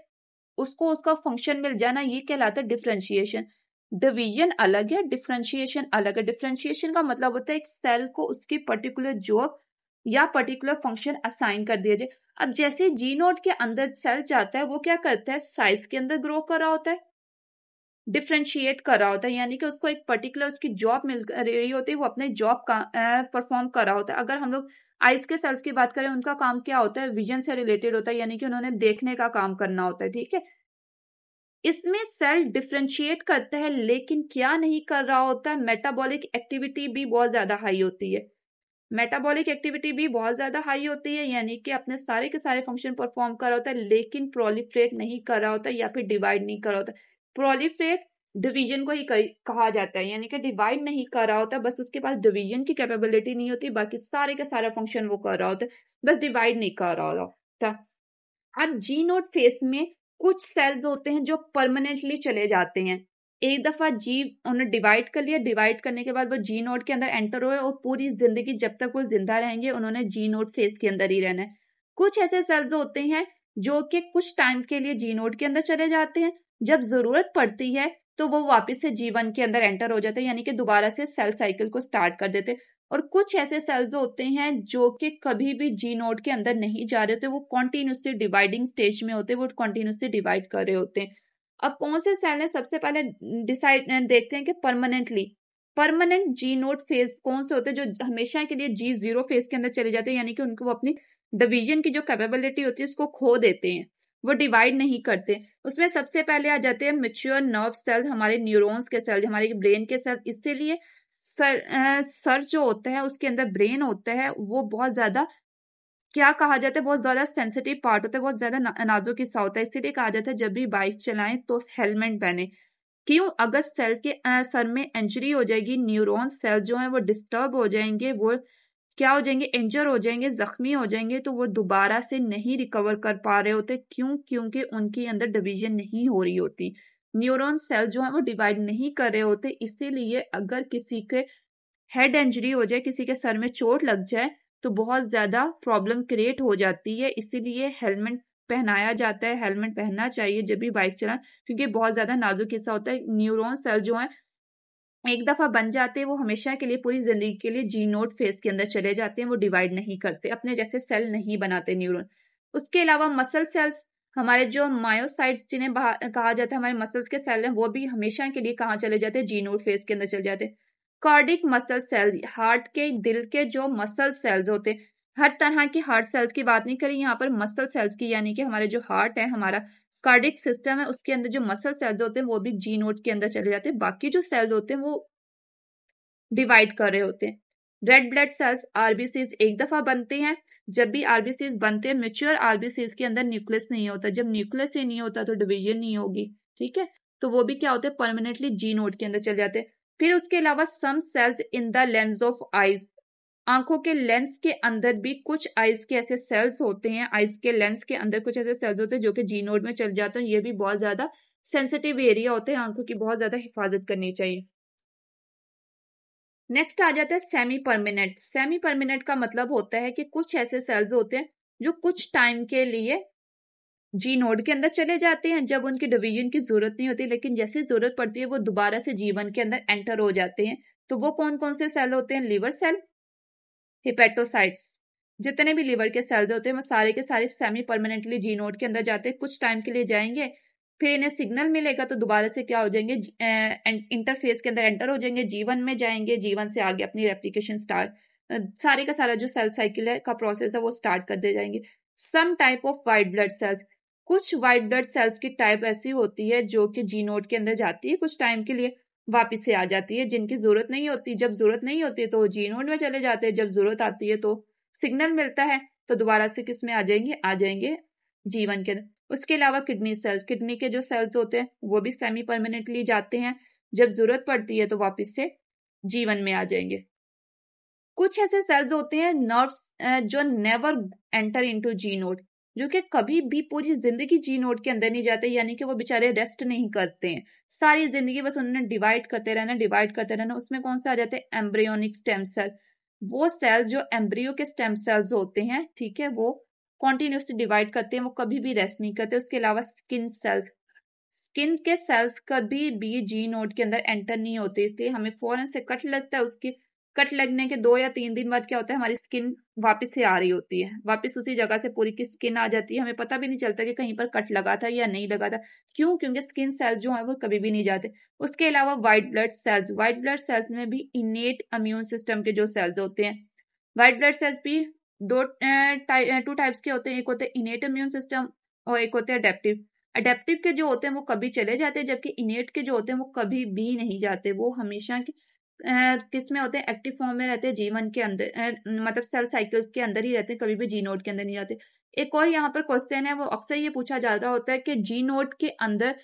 उसको उसका फंक्शन मिल जाना, ये कहलाता है डिफरेंशिएशन। डिवीजन अलग है, डिफरेंशिएशन अलग है। डिफरेंशिएशन का मतलब होता है एक सेल को उसकी पर्टिकुलर जॉब या पर्टिकुलर फंक्शन असाइन कर दिया जाए। अब जैसे जी नोड के अंदर सेल जाता है, वो क्या करता है, साइज के अंदर ग्रो कर रहा होता है, डिफ्रेंशिएट कर रहा होता है, यानी कि उसको एक पर्टिकुलर उसकी जॉब मिल रही होती है, वो अपने जॉब का परफॉर्म कर रहा होता है। अगर हम लोग आइस के सेल्स की बात करें, उनका काम क्या होता है, विजन से रिलेटेड होता है, यानी कि उन्होंने देखने का काम करना होता है, ठीक है। इसमें सेल डिफरेंशिएट करता है, लेकिन क्या नहीं कर रहा होता है, मेटाबॉलिक एक्टिविटी भी बहुत ज्यादा हाई होती है। मेटाबॉलिक एक्टिविटी भी बहुत ज्यादा हाई होती है, यानी कि अपने सारे के सारे फंक्शन परफॉर्म कर रहा होता है, लेकिन प्रोलिफरेट नहीं कर रहा होता या फिर डिवाइड नहीं कर रहा होता। प्रोलिफरेट डिवीजन को ही कहा जाता है, यानी कि डिवाइड नहीं कर रहा होता, बस उसके पास डिवीजन की कैपेबिलिटी नहीं होती, बाकी सारे के सारा फंक्शन वो कर रहा होता है, बस डिवाइड नहीं कर रहा होता। अब जी नोट फेस में कुछ सेल्स होते हैं जो परमानेंटली चले जाते हैं। एक दफा जी उन्हें डिवाइड कर लिया, डिवाइड करने के बाद वो जी नोट के अंदर एंटर हुए और पूरी जिंदगी जब तक वो जिंदा रहेंगे उन्होंने जी नोट फेस के अंदर ही रहना है। कुछ ऐसे सेल्स होते हैं जो कि कुछ टाइम के लिए जी नोट के अंदर चले जाते हैं, जब जरूरत पड़ती है तो वो वापस से जीवन के अंदर एंटर हो जाते हैं, यानी कि दोबारा से सेल साइकिल को स्टार्ट कर देते। और कुछ ऐसे सेल्स होते हैं जो कि कभी भी जी नोड के अंदर नहीं जा रहे होते, वो कॉन्टिन्यूसली डिवाइडिंग स्टेज में होते हैं, वो कॉन्टिन्यूसली डिवाइड कर रहे होते हैं। अब कौन से सेल है, सबसे पहले डिसाइड देखते हैं कि परमानेंट जी नोड फेज कौन से होते हैं, जो हमेशा के लिए जी जीरो फेज के अंदर चले जाते हैं, यानी कि उनको वो अपनी डिवीजन की जो कैपेबिलिटी होती है उसको खो देते हैं, वो डिवाइड नहीं करते। उसमें सबसे पहले आ जाते हैं मैच्योर नर्व सेल्स, हमारे न्यूरॉन्स के सेल, हमारे ब्रेन के सेल। इसीलिए सर जो होता है उसके अंदर ब्रेन होता है, वो बहुत ज्यादा क्या कहा जाता है, बहुत ज्यादा सेंसिटिव पार्ट होता है, बहुत ज्यादा नाजुक हिस्सा होता है। इसीलिए कहा जाता है जब भी बाइक चलाएं तो हेलमेट पहने। क्यों? अगर सेल के सर में इंजरी हो जाएगी, न्यूरॉन सेल जो है वो डिस्टर्ब हो जाएंगे, वो क्या हो जाएंगे, इंजर हो जाएंगे, जख्मी हो जाएंगे, तो वो दोबारा से नहीं रिकवर कर पा रहे होते। क्यों? क्योंकि उनके अंदर डिवीजन नहीं हो रही होती, न्यूरॉन सेल जो है वो डिवाइड नहीं कर रहे होते। इसीलिए अगर किसी के हेड इंजरी हो जाए, किसी के सर में चोट लग जाए, तो बहुत ज्यादा प्रॉब्लम क्रिएट हो जाती है। इसीलिए हेलमेट पहनाया जाता है, हेलमेट पहनना चाहिए जब भी बाइक चलाएं, क्योंकि बहुत ज्यादा नाजुक हिस्सा होता है। न्यूरॉन सेल जो है एक दफा बन जाते हैं, वो हमेशा के लिए पूरी जिंदगी के लिए जी नोट फेज के अंदर चले जाते हैं, वो डिवाइड नहीं करते, अपने जैसे सेल नहीं बनाते न्यूरॉन। उसके अलावा मसल सेल्स, हमारे जो मायोसाइट्स जिन्हें कहा जाता है हमारे मसल्स के सेल हैं, वो भी हमेशा के लिए कहाँ चले जाते हैं, जी नोट फेज के अंदर चले जाते हैं। कार्डिक मसल सेल, हार्ट के, दिल के जो मसल सेल्स होते हैं, हर तरह की हार्ट सेल्स की बात नहीं करी यहाँ पर, मसल सेल्स की, यानी कि हमारे जो हार्ट है, हमारा कार्डिक सिस्टम है, उसके अंदर जो मसल सेल्स होते हैं वो भी जी नोट के अंदर चले जाते हैं। बाकी जो सेल्स होते हैं वो डिवाइड कर रहे होते हैं। रेड ब्लड सेल्स, आरबीसीज एक दफा बनते हैं। जब भी आरबीसीज बनते हैं, मेच्योर आरबीसीज के अंदर न्यूक्लियस नहीं होता, जब न्यूक्लियस ही नहीं होता तो डिवीजन नहीं होगी, ठीक है, तो वो भी क्या होते हैं, परमानेंटली जी नोड के अंदर चले जाते हैं। फिर उसके अलावा some cells in the lens of eyes, आंखों के लेंस के अंदर भी कुछ आइज के ऐसे सेल्स होते हैं, आइज के लेंस के अंदर कुछ ऐसे सेल्स होते हैं जो कि जी नोड में चल जाते हैं। ये भी बहुत ज्यादा सेंसिटिव एरिया होते हैं, आंखों की बहुत ज्यादा हिफाजत करनी चाहिए। नेक्स्ट आ जाता है सेमी परमानेंट। सेमी परमानेंट का मतलब होता है कि कुछ ऐसे सेल्स होते हैं जो कुछ टाइम के लिए जी नोड के अंदर चले जाते हैं, जब उनकी डिवीजन की जरूरत नहीं होती, लेकिन जैसे जरूरत पड़ती है वो दोबारा से जीवन के अंदर एंटर हो जाते हैं। तो वो कौन कौन से सेल होते हैं? लिवर सेल, हिपेटोसाइट्स, जितने भी लिवर के सेल्स होते हैं वो सारे के सारे सेमी परमानेंटली जी नोड के अंदर जाते हैं, कुछ टाइम के लिए जाएंगे, फिर इन्हें सिग्नल मिलेगा तो दोबारा से क्या हो जाएंगे, इंटरफेस के अंदर एंटर हो जाएंगे, जीवन में जाएंगे, जीवन से आगे अपनी रेप्लिकेशन स्टार्ट, सारे का सारा जो सेल साइकिल है का प्रोसेस है वो स्टार्ट कर दे जाएंगे। Some type of white blood cells, कुछ व्हाइट ब्लड सेल्स की टाइप ऐसी होती है जो कि जी नोड के अंदर जाती है, कुछ टाइम के लिए वापिस से आ जाती है, जिनकी जरूरत नहीं होती, जब जरूरत नहीं होती तो जी नोड में चले जाते हैं, जब जरूरत आती है तो सिग्नल मिलता है तो दोबारा से किस में आ जाएंगे जीवन के अंदर। उसके अलावा किडनी सेल्स, किडनी के जो सेल्स होते हैं वो भी सेमी परमानेंटली जाते हैं, जब जरूरत पड़ती है तो वापिस से जीवन में आ जाएंगे। कुछ ऐसे सेल्स होते हैं नर्व्स जो नेवर एंटर इनटू जी नोड, जो कि कभी भी पूरी जिंदगी जी नोड के अंदर नहीं जाते, यानी कि वो बेचारे रेस्ट नहीं करते हैं, सारी जिंदगी बस उन्होंने डिवाइड करते रहना। उसमें कौन सा आ जाते हैं? एम्ब्रियोनिक स्टेम सेल, वो सेल्स जो एम्ब्रियो के स्टेम सेल्स होते हैं, ठीक है, वो कॉन्टिन्यूसली डिवाइड करते हैं, वो कभी भी रेस्ट नहीं करते। उसके अलावा स्किन सेल्स, स्किन के सेल्स कभी भी जी नोड के अंदर एंटर नहीं होते, इसलिए हमें फौरन से कट लगता है, उसकी कट लगने के 2 या 3 दिन बाद क्या होता है, हमारी स्किन वापस से आ रही होती है, वापस उसी जगह से पूरी की स्किन आ जाती है, हमें पता भी नहीं चलता कि कहीं पर कट लगा था या नहीं लगा था। क्यों? क्योंकि स्किन सेल्स जो है वो कभी भी नहीं जाते। उसके अलावा white blood sales, white blood sales में भी इनेट इम्यून सिस्टम के जो सेल्स होते हैं, व्हाइट ब्लड सेल्स भी टू टाइप्स के होते हैं, एक होते हैं इनेट इम्यून सिस्टम और एक होते हैं अडेप्टिव। अडेप्टिव के जो होते हैं वो कभी चले जाते हैं, जबकि इनेट के जो होते हैं वो कभी भी नहीं जाते, वो हमेशा किस में होते हैं, एक्टिव फॉर्म में रहते हैं, जीवन के अंदर मतलब सेल साइकिल के अंदर ही रहते हैं, कभी भी जी नोड के अंदर नहीं जाते। एक और यहाँ पर क्वेश्चन है, वो अक्सर ये पूछा जाता होता है कि जी नोड के अंदर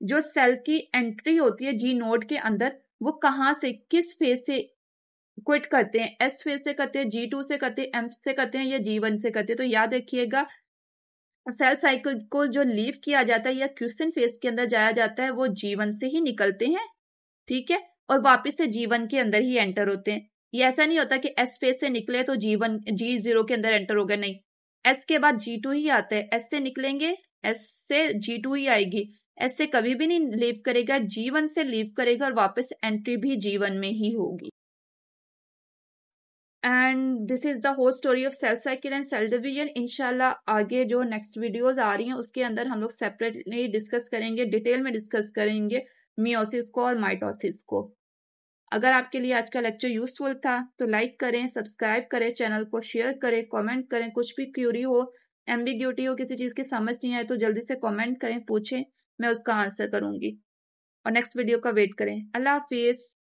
जो सेल की एंट्री होती है जी नोड के अंदर, वो कहाँ से किस फेज से क्विट करते हैं, एस फेज से करते हैं, G2 से करते हैं, एम से करते हैं या G1 से करते हैं। तो याद रखिएगा सेल साइकिल को जो लीव किया जाता है या क्वेश्चन फेज के अंदर जाया जाता है वो G1 से ही निकलते हैं, ठीक है, और वापस से G1 के अंदर ही एंटर होते हैं। ये ऐसा नहीं होता कि एस फेज से निकले तो G0 के अंदर एंटर हो गए, नहीं, एस के बाद G2 ही आता है, एस से निकलेंगे एस से G2 ही आएगी, एस से कभी भी नहीं लीव करेगा, G1 से लीव करेगा और वापस एंट्री भी G1 में ही होगी। And this is the whole story of cell cycle and cell division. इंशाल्लाह आगे जो नेक्स्ट वीडियोस आ रही हैं उसके अंदर हम लोग सेपरेटली डिस्कस करेंगे, डिटेल में डिस्कस करेंगे मियोसिस को और माइटोसिस को। अगर आपके लिए आज का लेक्चर यूजफुल था तो लाइक करें, सब्सक्राइब करें, चैनल को शेयर करें, कमेंट करें, कुछ भी क्यूरी हो, एम्बिग्यूटी हो, किसी चीज की समझ नहीं आए तो जल्दी से कमेंट करें, पूछें, मैं उसका आंसर करूंगी। और नेक्स्ट वीडियो का वेट करें। अल्लाह हाफिज।